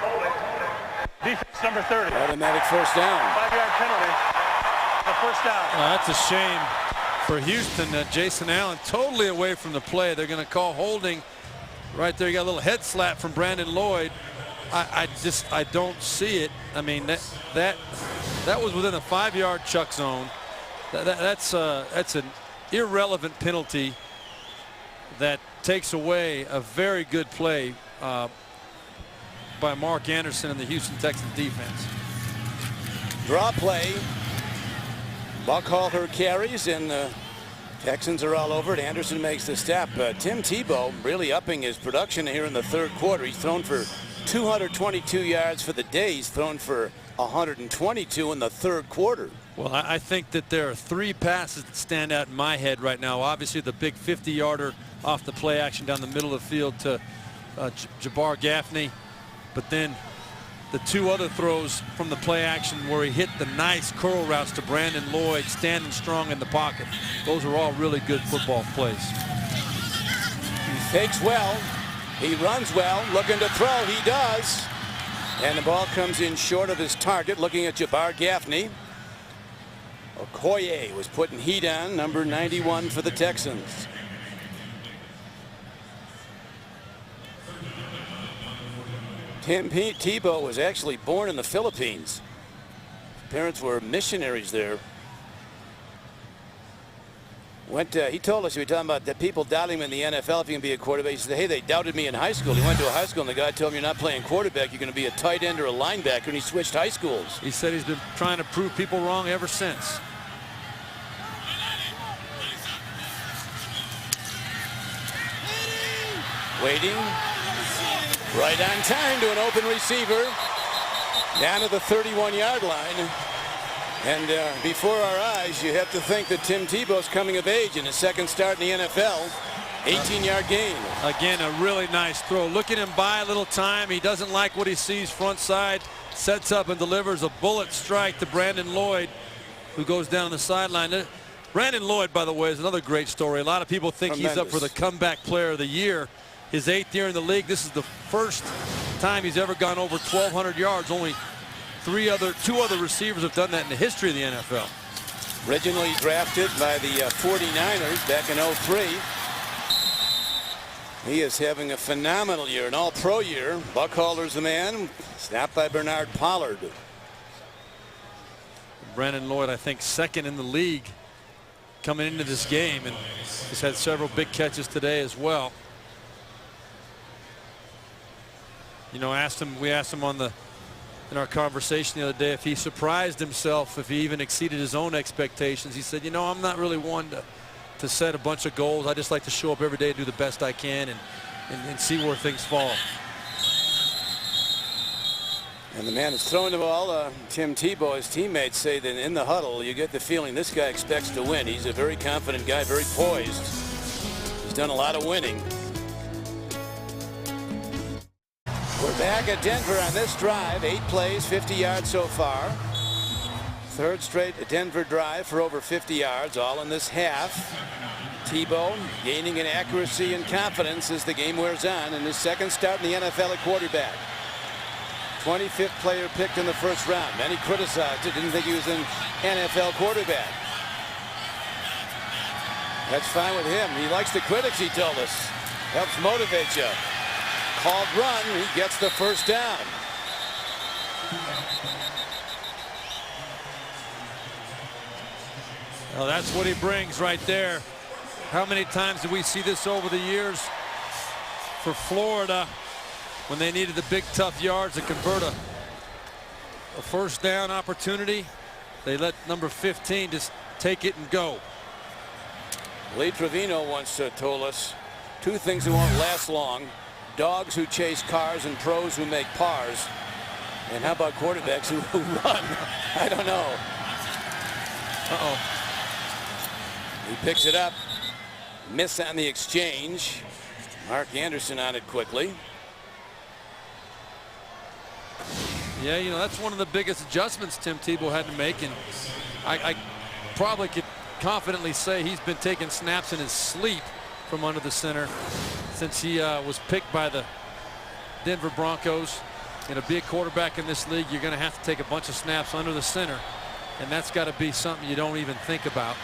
Defense number 30. Automatic first down. 5-yard penalty. The first down. That's a shame for Houston. Jason Allen totally away from the play. They're going to call holding right there. You got a little head slap from Brandon Lloyd. I don't see it. I mean, that was within a 5-yard chuck zone. That's an irrelevant penalty that takes away a very good play by Mark Anderson and the Houston Texans defense. Draw play. Buckhalter carries, and the Texans are all over it. Anderson makes the step. Tim Tebow really upping his production here in the 3rd quarter. He's thrown for 222 yards for the day. He's thrown for 122 in the 3rd quarter. Well, I think that there are 3 passes that stand out in my head right now. Obviously, the big 50-yarder off the play action down the middle of the field to Jabbar Gaffney. But then the 2 other throws from the play action where he hit the nice curl routes to Brandon Lloyd, standing strong in the pocket. Those are all really good football plays. He fakes well. He runs well, looking to throw. He does. And the ball comes in short of his target, looking at Jabbar Gaffney. Okoye was putting heat on, number 91 for the Texans. Tim Tebow was actually born in the Philippines. His parents were missionaries there. He told us, we were talking about the people doubting him in the NFL if he can be a quarterback. He said, hey, they doubted me in high school. He went to a high school and the guy told him, you're not playing quarterback, you're going to be a tight end or a linebacker, and he switched high schools. He said he's been trying to prove people wrong ever since. Waiting. Right on time to an open receiver. Down to the 31-yard line. And before our eyes, you have to think that Tim Tebow's coming of age in his 2nd start in the NFL. 18-yard gain. Again, a really nice throw. Look at him buy a little time. He doesn't like what he sees front side. Sets up and delivers a bullet strike to Brandon Lloyd, who goes down the sideline. Brandon Lloyd, by the way, is another great story. A lot of people think he's up for the comeback player of the year. His 8th year in the league. This is the first time he's ever gone over 1,200 yards. Only two other receivers have done that in the history of the NFL. Originally drafted by the 49ers back in '03. He is having a phenomenal year, an all-pro year. Buckhalter's the man. Snapped by Bernard Pollard. Brandon Lloyd, I think, second in the league coming into this game, and he's had several big catches today as well. You know, we asked him in our conversation the other day if he surprised himself, if he even exceeded his own expectations. He said, you know, I'm not really one to set a bunch of goals. I just like to show up every day and do the best I can and see where things fall. And the man that's throwing the ball, Tim Tebow, his teammates say that in the huddle, you get the feeling this guy expects to win. He's a very confident guy, very poised. He's done a lot of winning. We're back at Denver on this drive. 8 plays, 50 yards so far. Third straight Denver drive for over 50 yards, all in this half. Tebow gaining in accuracy and confidence as the game wears on in his second start in the NFL at quarterback. 25th player picked in the first round. Many criticized it, didn't think he was an NFL quarterback. That's fine with him. He likes the critics, he told us. Helps motivate you. Called run, he gets the first down. Well, that's what he brings right there. How many times did we see this over the years for Florida when they needed the big tough yards to convert a first down opportunity? They let number 15 just take it and go. Lee Trevino once told us 2 things that won't last long: dogs who chase cars and pros who make pars. And how about quarterbacks who run? I don't know. Uh-oh. He picks it up. Miss on the exchange. Mark Anderson on it quickly. Yeah, you know, that's one of the biggest adjustments Tim Tebow had to make, and I probably could confidently say he's been taking snaps in his sleep from under the center since he was picked by the Denver Broncos. And to be a quarterback in this league, you're going to have to take a bunch of snaps under the center, and that's got to be something you don't even think about.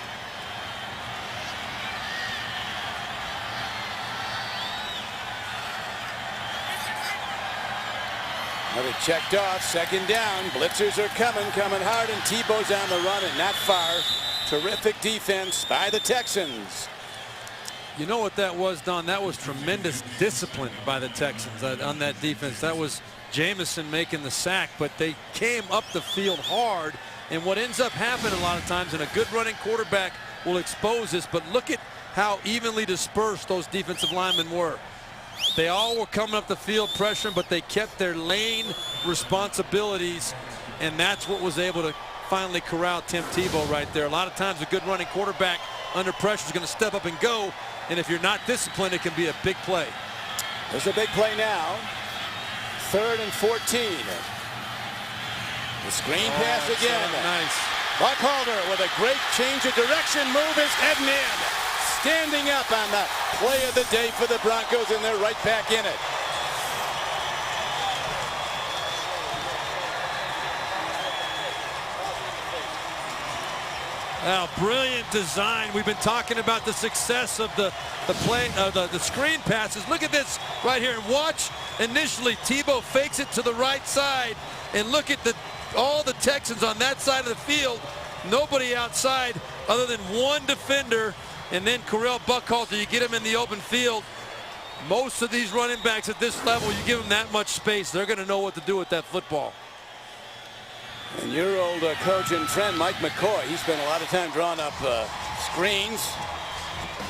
Another checked off, second down. Blitzers are coming hard, and Tebow's on the run and not far. Terrific defense by the Texans. You know what that was, Don? That was tremendous discipline by the Texans on that defense. That was Jamison making the sack, but they came up the field hard. And what ends up happening a lot of times, and a good running quarterback will expose this, but look at how evenly dispersed those defensive linemen were. They all were coming up the field pressuring, but they kept their lane responsibilities, and that's what was able to finally corral Tim Tebow right there. A lot of times a good running quarterback under pressure is going to step up and go, and if you're not disciplined, it can be a big play. There's a big play now. 3rd and 14. The screen pass again. Nice. Buckhalter with a great change of direction. Move is heading in. Standing up on the play of the day for the Broncos, and they're right back in it. Now, brilliant design. We've been talking about the success of the screen passes. Look at this right here, and watch. Initially, Tebow fakes it to the right side, and look at all the Texans on that side of the field. Nobody outside other than one defender, and then Correll Buckhalter. You get him in the open field. Most of these running backs at this level, you give them that much space, they're going to know what to do with that football. And your old coach and friend, Mike McCoy, he spent a lot of time drawing up screens,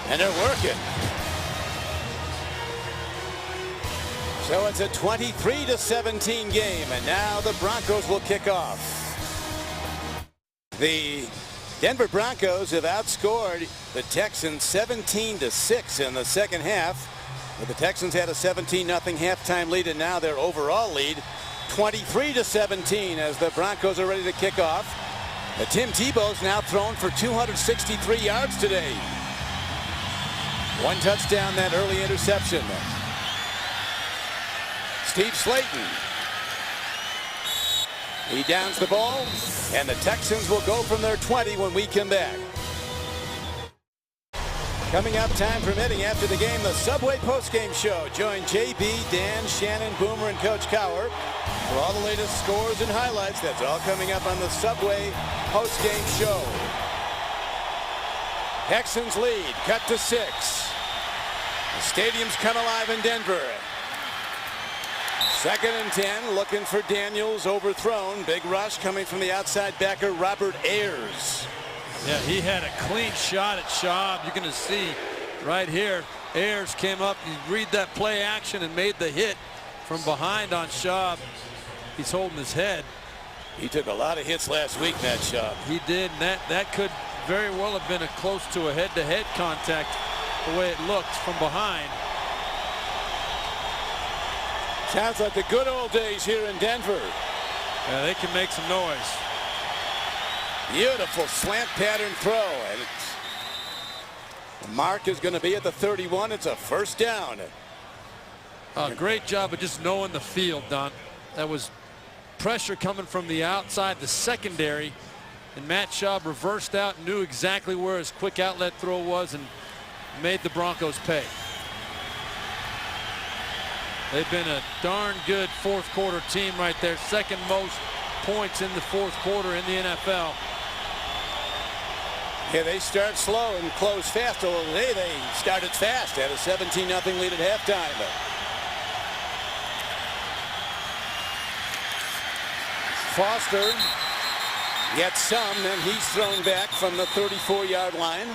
and they're working. So it's a 23-17 game, and now the Broncos will kick off. The Denver Broncos have outscored the Texans 17-6 in the second half. But the Texans had a 17-0 halftime lead, and now their overall lead 23-17 as the Broncos are ready to kick off. Tim Tebow's now thrown for 263 yards today. 1 touchdown, that early interception. Steve Slayton. He downs the ball, and the Texans will go from their 20 when we come back. Coming up, time permitting, after the game, the Subway postgame show. Join JB, Dan, Shannon, Boomer, and Coach Cowher for all the latest scores and highlights. That's all coming up on the Subway postgame show. Texans lead, cut to 6. The stadium's come alive in Denver. 2nd and 10, looking for Daniels, overthrown. Big rush coming from the outside backer, Robert Ayers. Yeah, he had a clean shot at Schaub. You're going to see right here, Ayers came up, you read that play action and made the hit from behind on Schaub. He's holding his head. He took a lot of hits last week, Matt Schaub. He did, and that could very well have been close to a head-to-head contact the way it looked from behind. Sounds like the good old days here in Denver. Yeah, they can make some noise. Beautiful slant pattern throw, and the mark is going to be at the 31. It's a first down. Great job of just knowing the field, Don. That was pressure coming from the outside, the secondary, and Matt Schaub reversed out and knew exactly where his quick outlet throw was and made the Broncos pay. They've been a darn good fourth quarter team right there. Second most points in the fourth quarter in the NFL. Yeah, they start slow and close fast. Although today they started fast. Had a 17-0 lead at halftime. Foster gets some, and he's thrown back from the 34-yard line.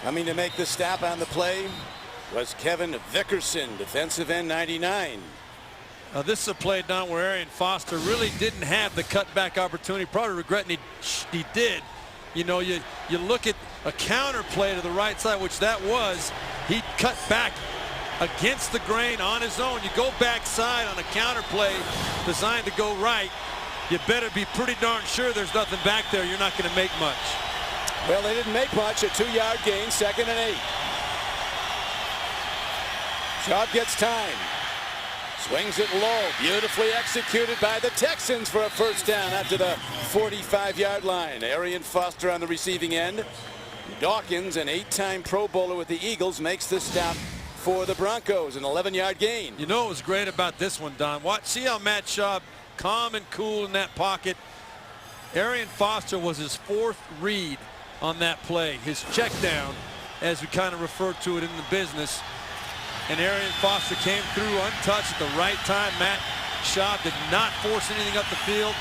Coming to make the stop on the play was Kevin Vickerson, defensive end 99. This is a play down where Arian Foster really didn't have the cutback opportunity. Probably regretting he did. You know, you look at a counter play to the right side, which that was. He cut back against the grain on his own. You go backside on a counter play designed to go right. You better be pretty darn sure there's nothing back there. You're not going to make much. Well, they didn't make much. A 2-yard gain, 2nd and 8. Schaub gets time. Swings it low. Beautifully executed by the Texans for a first down after the 45-yard line. Arian Foster on the receiving end. Dawkins, an 8-time Pro Bowler with the Eagles, makes the stop for the Broncos. An 11-yard gain. You know what was great about this one, Don? See how Matt Schaub, calm and cool in that pocket. Arian Foster was his 4th read on that play. His check down, as we kind of refer to it in the business. And Arian Foster came through untouched at the right time. Matt Schaub did not force anything up the field.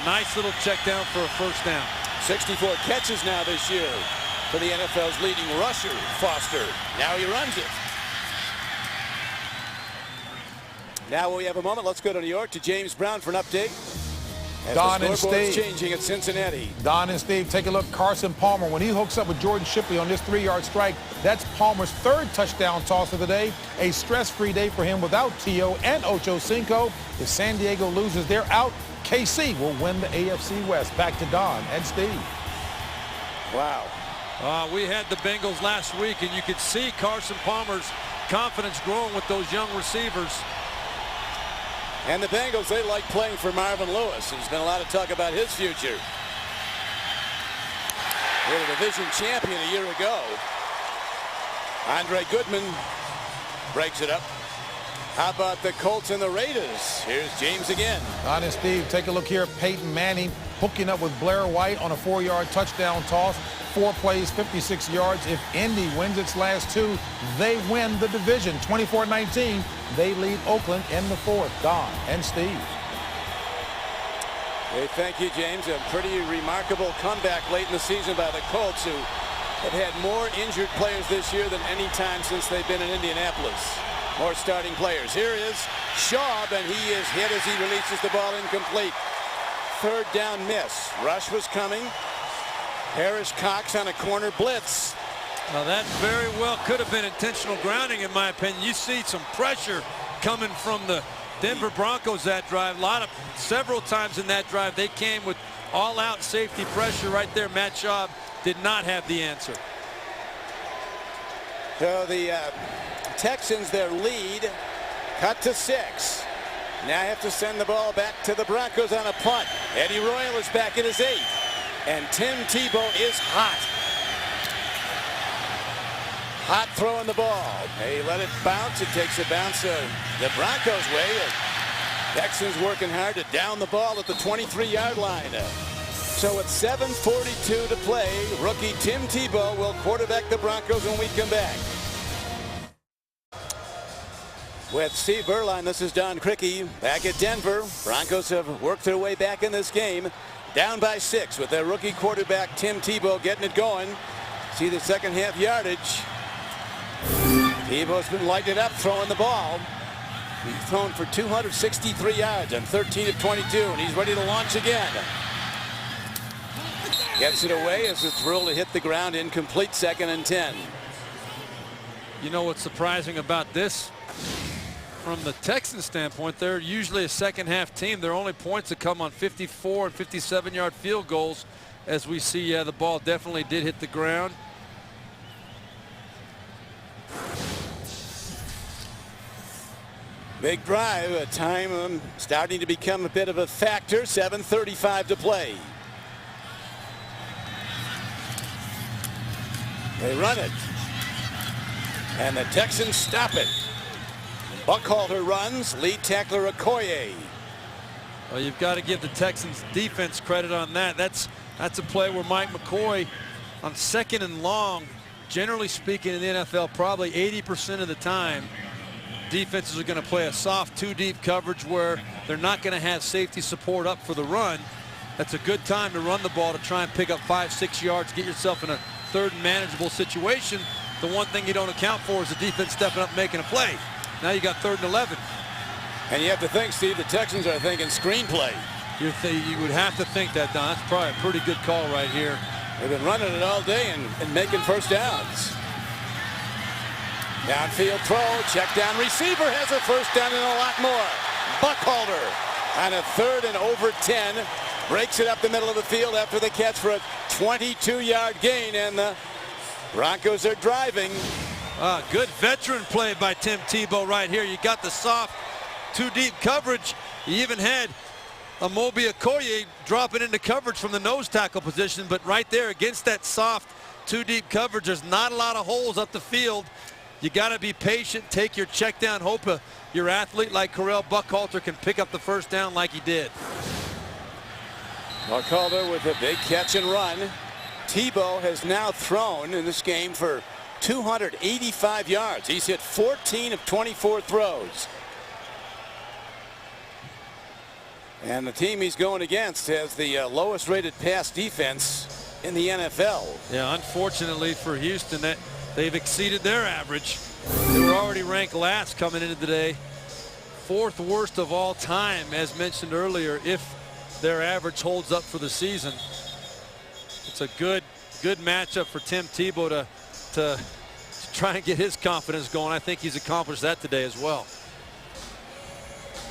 Nice little check down for a first down. 64 catches now this year for the NFL's leading rusher, Foster. Now he runs it. Now we have a moment. Let's go to New York to James Brown for an update. As Don the and scoreboard's Steve. changing at Cincinnati. Don and Steve, take a look. Carson Palmer, when he hooks up with Jordan Shipley on this 3-yard strike, that's Palmer's 3rd touchdown toss of the day. A stress-free day for him without T.O. and Ocho Cinco. If San Diego loses, they're out. KC will win the AFC West. Back to Don and Steve. Wow. We had the Bengals last week, and you could see Carson Palmer's confidence growing with those young receivers. And the Bengals, they like playing for Marvin Lewis. There's been a lot of talk about his future. They were a division champion a year ago. Andre Goodman breaks it up. How about the Colts and the Raiders? Here's James again. Don and Steve, take a look here. Peyton Manning hooking up with Blair White on a 4-yard touchdown toss. 4 plays, 56 yards. If Indy wins its last 2, they win the division. 24-19, they lead Oakland in the 4th. Don and Steve. Hey, thank you, James. A pretty remarkable comeback late in the season by the Colts, who have had more injured players this year than any time since they've been in Indianapolis. More starting players. Here is Schaub, and he is hit as he releases the ball incomplete. 3rd down miss. Rush was coming. Harris Cox on a corner blitz. Now that very well could have been intentional grounding, in my opinion. You see some pressure coming from the Denver Broncos that drive. Several times in that drive, they came with all-out safety pressure right there. Matt Schaub did not have the answer. So the Texans, their lead, cut to 6. Now have to send the ball back to the Broncos on a punt. Eddie Royal is back in his 8th. And Tim Tebow is hot. Hot throwing the ball. They let it bounce. It takes a bounce the Broncos' way. Texans working hard to down the ball at the 23-yard line. So it's 7:42 to play. Rookie Tim Tebow will quarterback the Broncos when we come back. With Steve Berline, this is Don Criqui back at Denver. Broncos have worked their way back in this game. Down by 6 with their rookie quarterback Tim Tebow getting it going. See the second half yardage. Tebow's been lighting it up, throwing the ball. He's thrown for 263 yards on 13 of 22, and he's ready to launch again. Gets it away as it's drilled to hit the ground. Incomplete, 2nd and 10. You know what's surprising about this? From the Texans standpoint, they're usually a second half team. Their only points have come on 54 and 57-yard field goals. As we see, the ball definitely did hit the ground. Big drive, a time starting to become a bit of a factor. 7:35 to play. They run it. And the Texans stop it. Buckhalter runs, lead tackler Okoye. Well, you've got to give the Texans defense credit on that. That's a play where Mike McCoy on 2nd and long, generally speaking in the NFL, probably 80% of the time, defenses are going to play a soft 2-deep coverage where they're not going to have safety support up for the run. That's a good time to run the ball to try and pick up 5-6 yards, get yourself in a 3rd and manageable situation. The one thing you don't account for is the defense stepping up making a play. Now you got 3rd and 11. And you have to think, Steve, the Texans are thinking screenplay. You would have to think that, Don. That's probably a pretty good call right here. They've been running it all day and making first downs. Downfield throw, check down receiver has a first down and a lot more. Buckhalter on a 3rd and over 10. Breaks it up the middle of the field after the catch for a 22-yard gain, and the Broncos are driving. Good veteran play by Tim Tebow right here. You got the soft 2-deep coverage. You even had Amobi Okoye dropping into coverage from the nose tackle position, but right there against that soft 2-deep coverage, there's not a lot of holes up the field. You got to be patient, take your check down, hope your athlete like Correll Buckhalter can pick up the first down like he did. Buckhalter with a big catch and run. Tebow has now thrown in this game for 285 yards. He's hit 14 of 24 throws. And the team he's going against has the lowest rated pass defense in the NFL. Yeah, unfortunately for Houston, that they've exceeded their average. They were already ranked last coming into today. 4th worst of all time, as mentioned earlier, if their average holds up for the season. It's a good matchup for Tim Tebow to try and get his confidence going. I think he's accomplished that today as well.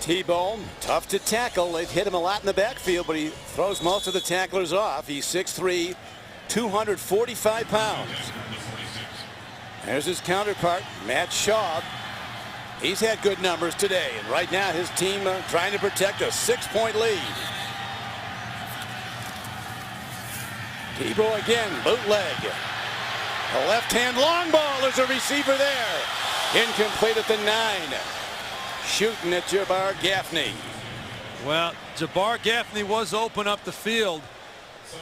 Tebow, tough to tackle. They've hit him a lot in the backfield, but he throws most of the tacklers off. He's 6'3", 245 pounds. There's his counterpart, Matt Schaub. He's had good numbers today, and right now his team trying to protect a 6-point lead. Tebow again, bootleg. A left-hand long ball. There's a receiver there. Incomplete at the 9. Shooting at Jabbar Gaffney. Well, Jabbar Gaffney was open up the field.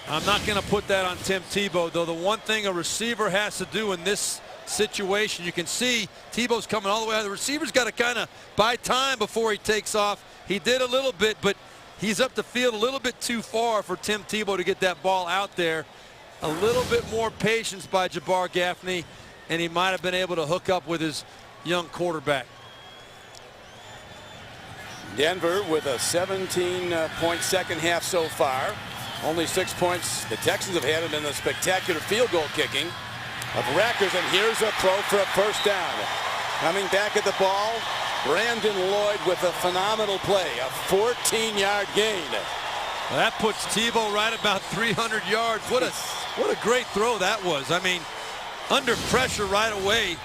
I'm not going to put that on Tim Tebow, though. The one thing a receiver has to do in this situation, you can see Tebow's coming all the way out. The receiver's got to kind of buy time before he takes off. He did a little bit, but he's up the field a little bit too far for Tim Tebow to get that ball out there. A little bit more patience by Jabbar Gaffney, and he might have been able to hook up with his young quarterback. Denver with a 17-point second half so far. Only 6 points the Texans have had it in the spectacular field goal kicking of Rackers, and here's a throw for a first down. Coming back at the ball, Brandon Lloyd with a phenomenal play, a 14-yard gain. Well, that puts Tebow right about 300 yards. What a great throw that was. I mean, under pressure right away.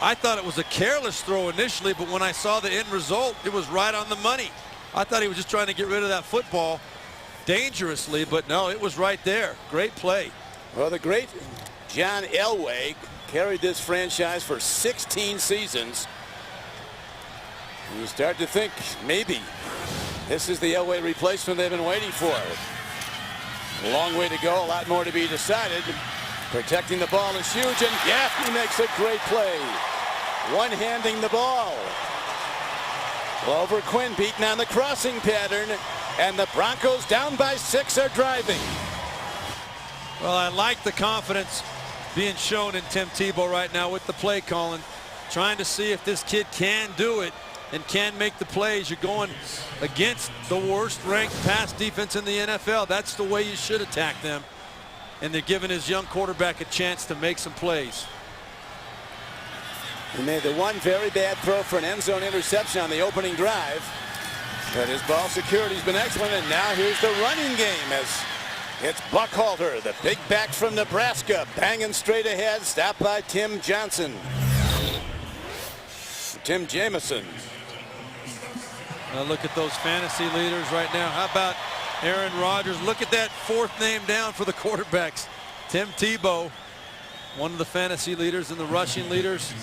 I thought it was a careless throw initially, but when I saw the end result, it was right on the money. I thought he was just trying to get rid of that football dangerously, but no, it was right there. Great play. Well, the great John Elway carried this franchise for 16 seasons. And you start to think maybe this is the Elway replacement they've been waiting for. A long way to go, a lot more to be decided. Protecting the ball is huge, and Gaffney makes a great play. One-handing the ball. Glover Quinn beaten on the crossing pattern, and the Broncos down by 6 are driving. Well, I like the confidence being shown in Tim Tebow right now with the play calling, trying to see if this kid can do it and can make the plays. You're going against the worst ranked pass defense in the NFL. That's the way you should attack them. And they're giving his young quarterback a chance to make some plays. He made the one very bad throw for an end zone interception on the opening drive. But his ball security's been excellent, and now here's the running game as it's Buckhalter, the big back from Nebraska, banging straight ahead, stopped by Tim Johnson. Tim Jamison. Now look at those fantasy leaders right now. How about Aaron Rodgers? Look at that fourth name down for the quarterbacks. Tim Tebow, one of the fantasy leaders and the rushing leaders.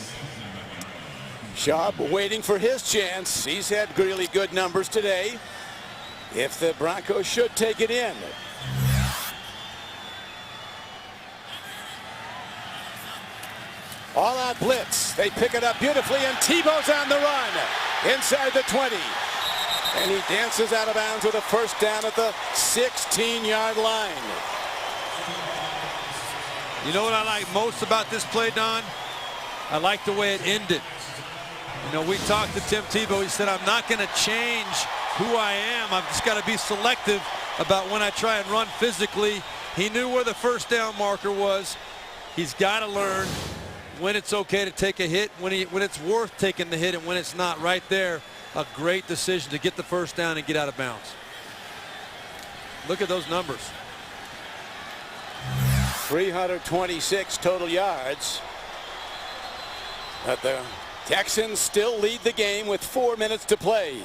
Schaub waiting for his chance. He's had really good numbers today. If the Broncos should take it in. All out blitz. They pick it up beautifully, and Tebow's on the run inside the 20. And he dances out of bounds with a first down at the 16-yard line. You know what I like most about this play, Don? I like the way it ended. You know, we talked to Tim Tebow. He said, I'm not going to change who I am. I've just got to be selective about when I try and run physically. He knew where the first down marker was. He's got to learn when it's okay to take a hit, when it's worth taking the hit, and when it's not. Right there, a great decision to get the first down and get out of bounds. Look at those numbers. 326 total yards. But the Texans still lead the game with 4 minutes to play.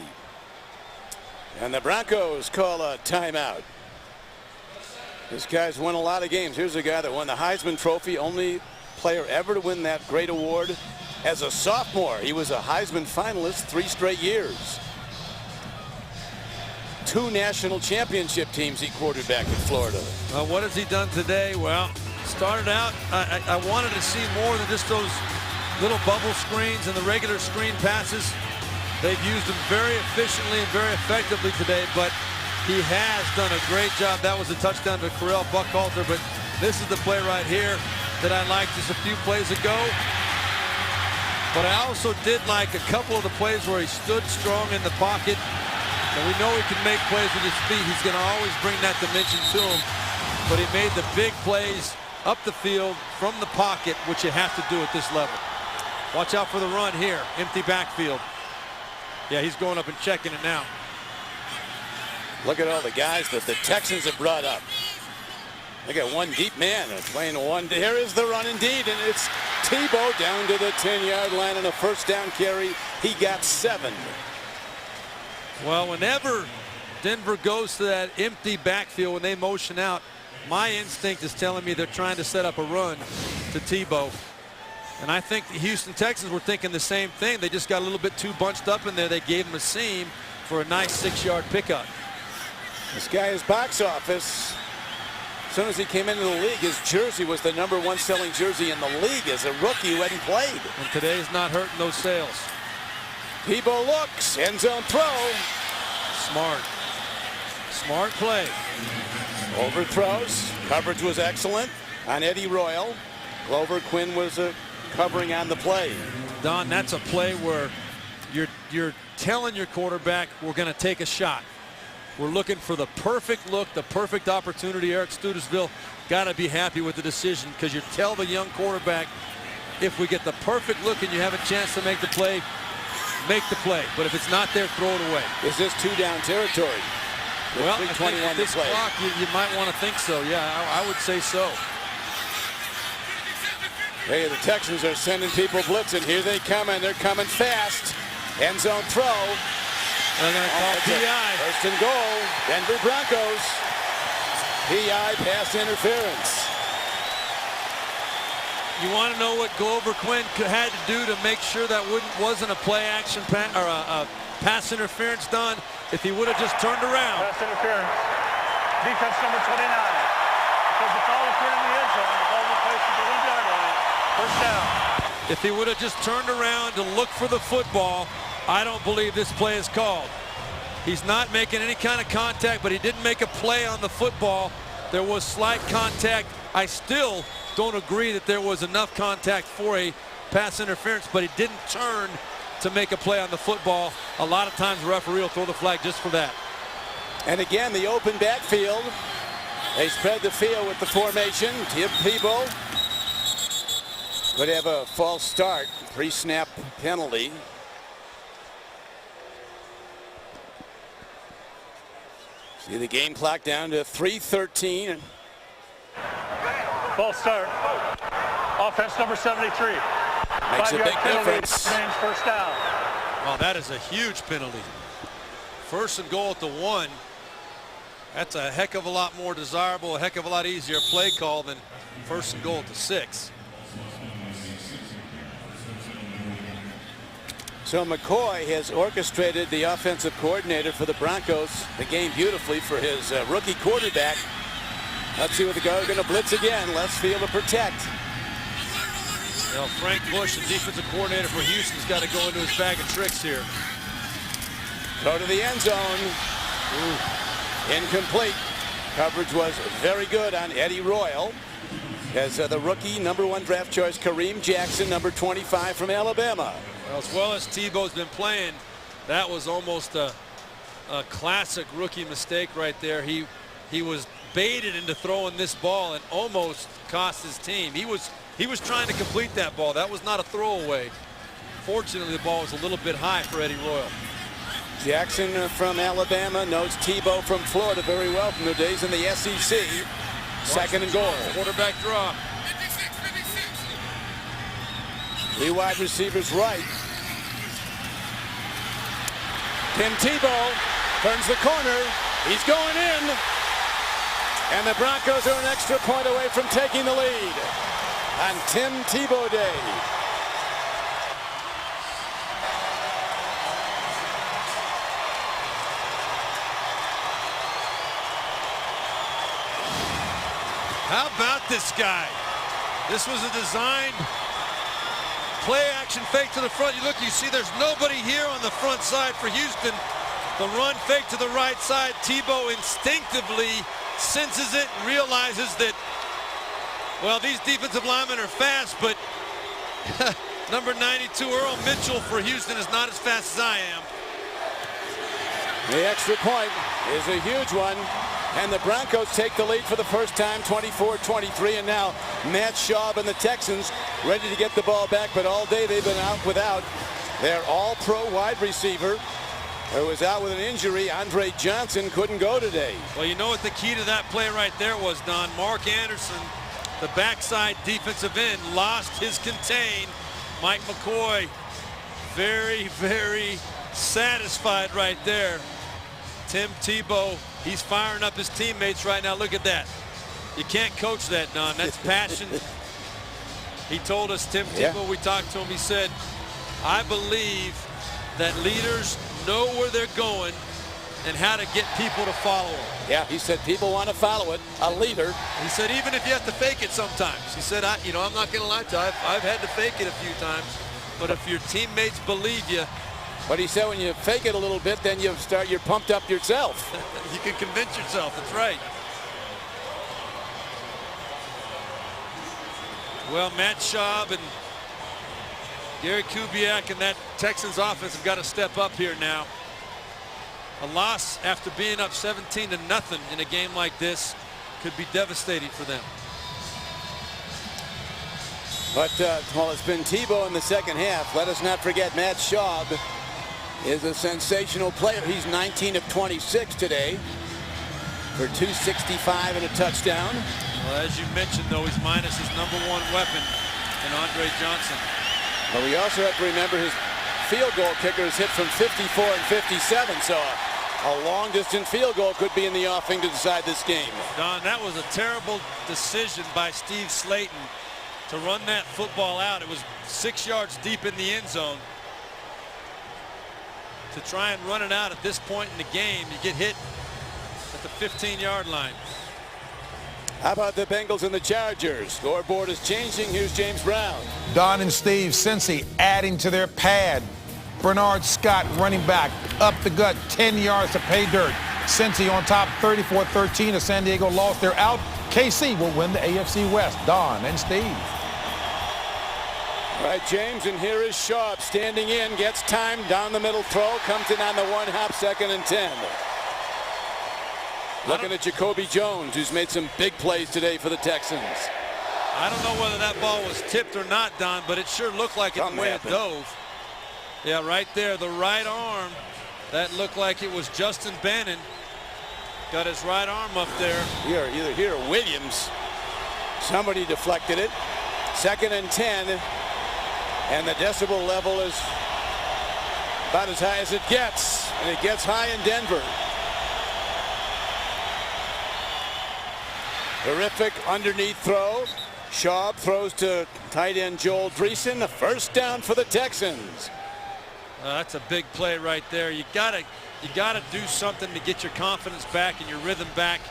And the Broncos call a timeout. This guy's won a lot of games. Here's a guy that won the Heisman Trophy, only player ever to win that great award as a sophomore. He was a Heisman finalist 3 straight years. 2 national championship teams he quarterbacked in Florida. Well, what has he done today? Well, started out, I wanted to see more than just those little bubble screens and the regular screen passes. They've used them very efficiently and very effectively today, but he has done a great job. That was a touchdown to Correll Buckhalter, but this is the play right here that I liked just a few plays ago. But I also did like a couple of the plays where he stood strong in the pocket. And we know he can make plays with his feet. He's going to always bring that dimension to him. But he made the big plays up the field from the pocket, which you have to do at this level. Watch out for the run here. Empty backfield. Yeah, he's going up and checking it now. Look at all the guys that the Texans have brought up. They got one deep man playing one. Here is the run indeed, and it's Tebow down to the 10-yard line on a first down carry. He got 7. Well, whenever Denver goes to that empty backfield when they motion out, my instinct is telling me they're trying to set up a run to Tebow. And I think the Houston Texans were thinking the same thing. They just got a little bit too bunched up in there. They gave him a seam for a nice 6-yard pickup. This guy is box office. As soon as he came into the league, his jersey was the #1 selling jersey in the league as a rookie who hadn't played. And today's not hurting those sales. Tebow looks, end zone throw. Smart play. Overthrows. Coverage was excellent on Eddie Royal. Glover Quinn was covering on the play. Don, that's a play where you're telling your quarterback, we're going to take a shot. We're looking for the perfect look, the perfect opportunity. Eric Studesville got to be happy with the decision, because you tell the young quarterback, if we get the perfect look and you have a chance to make the play, make the play. But if it's not there, throw it away. Is this 2-down territory? Well, I think at this clock, you might want to think so. Yeah, I would say so. Hey, the Texans are sending people blitzing. Here they come, and they're coming fast. End zone throw. They're going to call PI. First and goal, Denver You want to know what Glover Quinn had to do to make sure that wasn't a play action or a pass interference done? If he would have just turned around. Pass interference. Defense number 29. Because the foul occurred in the end zone. The ball was placed at the 1-yard line. First down. If he would have just turned around to look for the football, I don't believe this play is called. He's not making any kind of contact, but he didn't make a play on the football. There was slight contact. I still don't agree that there was enough contact for a pass interference, but he didn't turn to make a play on the football. A lot of times the referee will throw the flag just for that. And again, the open backfield. They spread the field with the formation. Tim Tebow could have a false start, pre-snap penalty. See the game clock down to 3:13. False start. Offense number 73. Makes a big difference. First down. Well, that is a huge penalty. First and goal at the 1. That's a heck of a lot more desirable, a heck of a lot easier play call than first and goal at the 6. So McCoy has orchestrated the offensive coordinator for the Broncos the game beautifully for his rookie quarterback. Let's see what the guys are going to blitz again. Less field to protect. Well, Frank Bush, the defensive coordinator for Houston's got to go into his bag of tricks here. Go to the end zone. Ooh. Incomplete. Coverage was very good on Eddie Royal. As the rookie #1 draft choice Kareem Jackson, number 25 from Alabama. Well, as well as Tebow's been playing, that was almost a classic rookie mistake right there. He was baited into throwing this ball and almost cost his team. He was trying to complete that ball. That was not a throwaway. Fortunately, the ball was a little bit high for Eddie Royal. Jackson from Alabama knows Tebow from Florida very well from their days in the SEC. Second and goal. Quarterback draw. 3 wide receivers right. Tim Tebow turns the corner. He's going in. And the Broncos are an extra point away from taking the lead on Tim Tebow Day. How about this guy? This was a designed play action fake to the front. You look, you see there's nobody here on the front side for Houston. The run fake to the right side. Tebow instinctively senses it and realizes that, well, these defensive linemen are fast, but number 92 Earl Mitchell for Houston is not as fast as I am. The extra point is a huge one. And the Broncos take the lead for the first time, 24-23. And now Matt Schaub and the Texans ready to get the ball back. But all day they've been out without their all-pro wide receiver who was out with an injury. Andre Johnson couldn't go today. Well, you know what the key to that play right there was, Don? Mark Anderson, the backside defensive end, lost his contain. Mike McCoy, very, very satisfied right there. Tim Tebow, he's firing up his teammates right now. Look at that. You can't coach that, Don. That's passion. He told us, Tim Tebow, we talked to him, he said, I believe that leaders know where they're going and how to get people to follow them. Yeah, he said people want to follow it, a leader. He said even if you have to fake it sometimes. He said, I'm not going to lie to you. I've had to fake it a few times. But if your teammates believe you. But he said when you fake it a little bit, then you're pumped up yourself. You can convince yourself. That's right. Well, Matt Schaub and Gary Kubiak and that Texans offense have got to step up here now. A loss after being up 17-0 in a game like this could be devastating for them. But well, it's been Tebow in the second half. Let us not forget Matt Schaub is a sensational player. He's 19 of 26 today for 265 and a touchdown. Well, as you mentioned, though, he's minus his #1 weapon in Andre Johnson. But we also have to remember his field goal kicker is hit from 54 and 57, so a long-distance field goal could be in the offing to decide this game. Don, that was a terrible decision by Steve Slayton to run that football out. It was 6 yards deep in the end zone. To try and run it out at this point in the game, you get hit at the 15-yard line. How about the Bengals and the Chargers? Scoreboard is changing. Here's James Brown. Don and Steve, Cincy adding to their pad. Bernard Scott, running back, up the gut, 10 yards to pay dirt. Cincy on top, 34-13 as San Diego lost their out. KC will win the AFC West. Don and Steve. All right, James, and here is Schaub standing in, gets time, down the middle throw, comes in on the 1-hop, 2nd and 10. Looking at Jacoby Jones, who's made some big plays today for the Texans. I don't know whether that ball was tipped or not, Don, but it sure looked like it the way it dove. Yeah, right there, the right arm. That looked like it was Justin Bannon. Got his right arm up there. Either here or Williams. Somebody deflected it. 2nd and 10. And the decibel level is about as high as it gets. And it gets high in Denver. Terrific underneath throw. Schaub throws to tight end Joel Dreesen. A first down for the Texans. That's a big play right there. You gotta do something to get your confidence back and your rhythm back.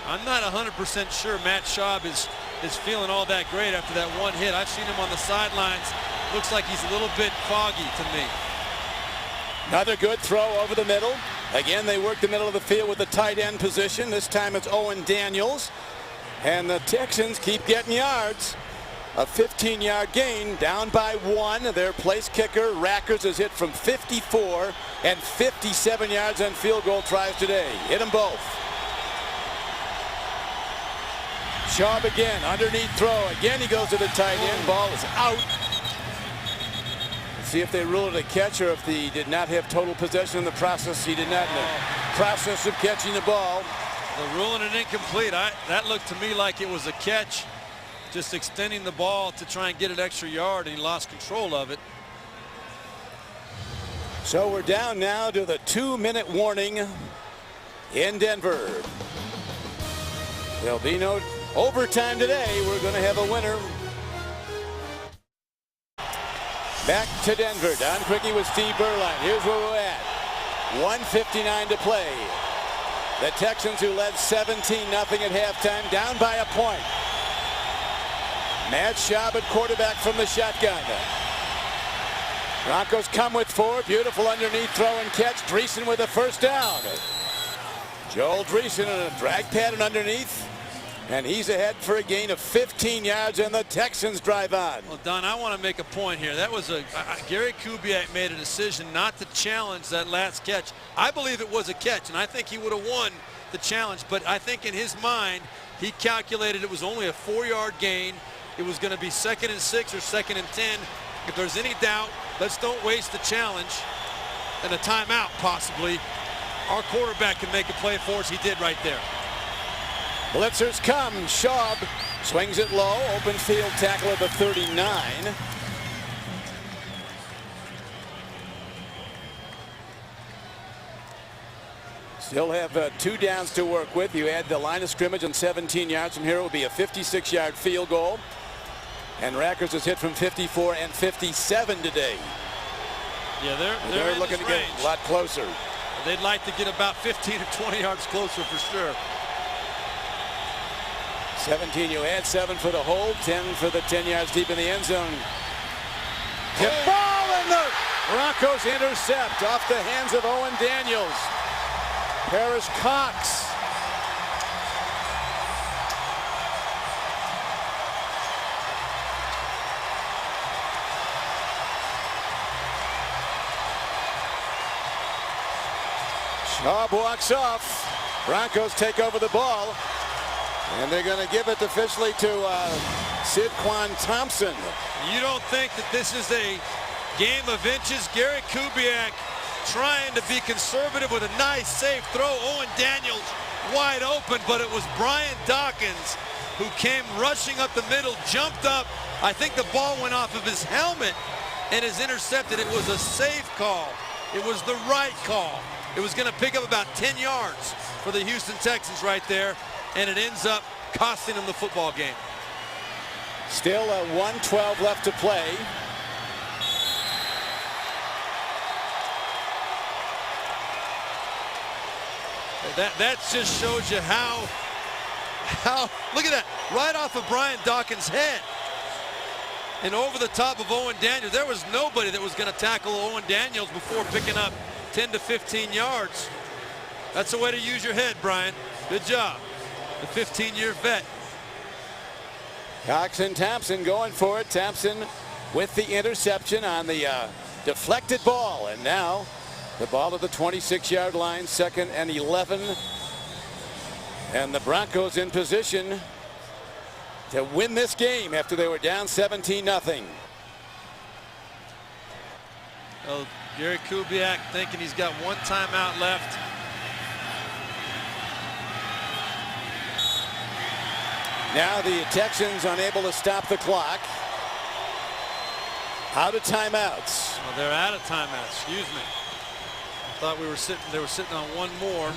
I'm not 100% sure Matt Schaub is feeling all that great after that one hit. I've seen him on the sidelines. Looks like he's a little bit foggy to me. Another good throw over the middle. Again, they work the middle of the field with the tight end position. This time it's Owen Daniels. And the Texans keep getting yards. A 15-yard gain, down by 1. Their place kicker, Rackers, is hit from 54 and 57 yards on field goal tries today. Hit them both. Schaub again, underneath throw. Again, he goes to the tight end. Ball is out. Let's see if they rule it a catch or if he did not have total possession in the process. He did not in the process of catching the ball. They're ruling it incomplete. That looked to me like it was a catch, just extending the ball to try and get an extra yard, and he lost control of it. So we're down now to the 2-minute warning in Denver. There'll be no overtime today. We're going to have a winner. Back to Denver. Don Criqui with Steve Berline. Here's where we're at. 1:59 to play. The Texans, who led 17-0 at halftime, down by a point. Matt Schaub at quarterback from the shotgun. Broncos come with 4. Beautiful underneath throw and catch. Dreesen with a first down. Joel Dreesen in a drag pattern underneath. And he's ahead for a gain of 15 yards, and the Texans drive on. Well, Don, I want to make a point here. That was Gary Kubiak made a decision not to challenge that last catch. I believe it was a catch, and I think he would have won the challenge. But I think in his mind, he calculated it was only a 4-yard gain. It was going to be 2nd and 6 or 2nd and 10. If there's any doubt, let's don't waste the challenge and a timeout possibly. Our quarterback can make a play for us. He did right there. Blitzers come. Schaub swings it low. Open field tackle at the 39. Still have 2 downs to work with. You add the line of scrimmage on 17 yards from here. It will be a 56-yard field goal. And Rackers is hit from 54 and 57 today. Yeah, they're looking to get a lot closer. They'd like to get about 15 or 20 yards closer for sure. 17, you add 7 for the hold, 10 for the 10 yards deep in the end zone. Tip ball, and the Broncos intercept off the hands of Owen Daniels. Paris Cox. Schaub walks off. Broncos take over the ball. And they're going to give it officially to Sidquan Thompson. You don't think that this is a game of inches? Gary Kubiak trying to be conservative with a nice, safe throw. Owen Daniels wide open, but it was Brian Dawkins who came rushing up the middle, jumped up. I think the ball went off of his helmet and is intercepted. It was a safe call. It was the right call. It was going to pick up about 10 yards for the Houston Texans right there. And it ends up costing them the football game. Still a 1:12 left to play. That just shows you how look at that, right off of Brian Dawkins' head and over the top of Owen Daniels. There was nobody that was going to tackle Owen Daniels before picking up 10 to 15 yards. That's the way to use your head, Brian. Good job. The 15-year vet. Cox and Thompson going for it. Thompson with the interception on the deflected ball. And now the ball at the 26-yard line, 2nd and 11. And the Broncos in position to win this game after they were down 17-0. Well, Gary Kubiak thinking he's got one timeout left. Now the Texans unable to stop the clock. Out of timeouts. Well, they're out of timeouts. Excuse me. I thought they were sitting on one more.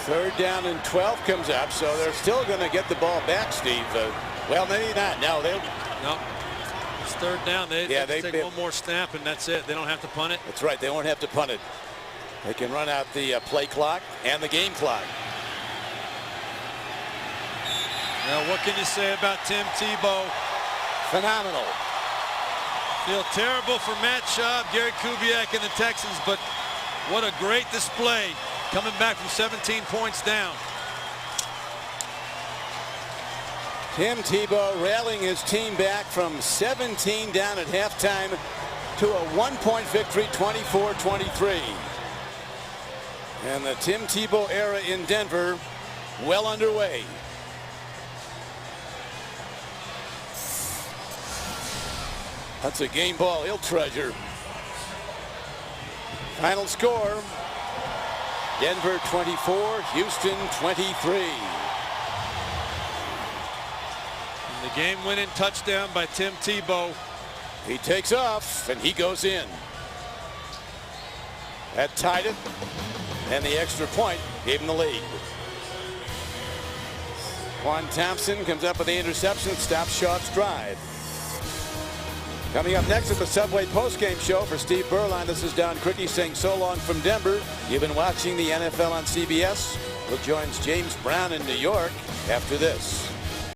Third down and 12 comes up, so they're still going to get the ball back, Steve. Well, maybe not. No, they'll. No. It's third down. They take one more snap, and that's it. They don't have to punt it. That's right. They won't have to punt it. They can run out the play clock and the game clock. Now, what can you say about Tim Tebow? Phenomenal. Feel terrible for Matt Schaub, Gary Kubiak, and the Texans, but what a great display coming back from 17 points down. Tim Tebow rallying his team back from 17 down at halftime to a 1-point victory, 24-23. And the Tim Tebow era in Denver well underway. That's a game ball he'll treasure. Final score, Denver 24, Houston 23. And the game-winning touchdown by Tim Tebow. He takes off and he goes in. That tied it, and the extra point gave him the lead. Quan Thompson comes up with the interception, stops Schaub's drive. Coming up next at the Subway postgame show for Steve Berline, this is Don Criqui saying so long from Denver. You've been watching the NFL on CBS. We'll join James Brown in New York after this.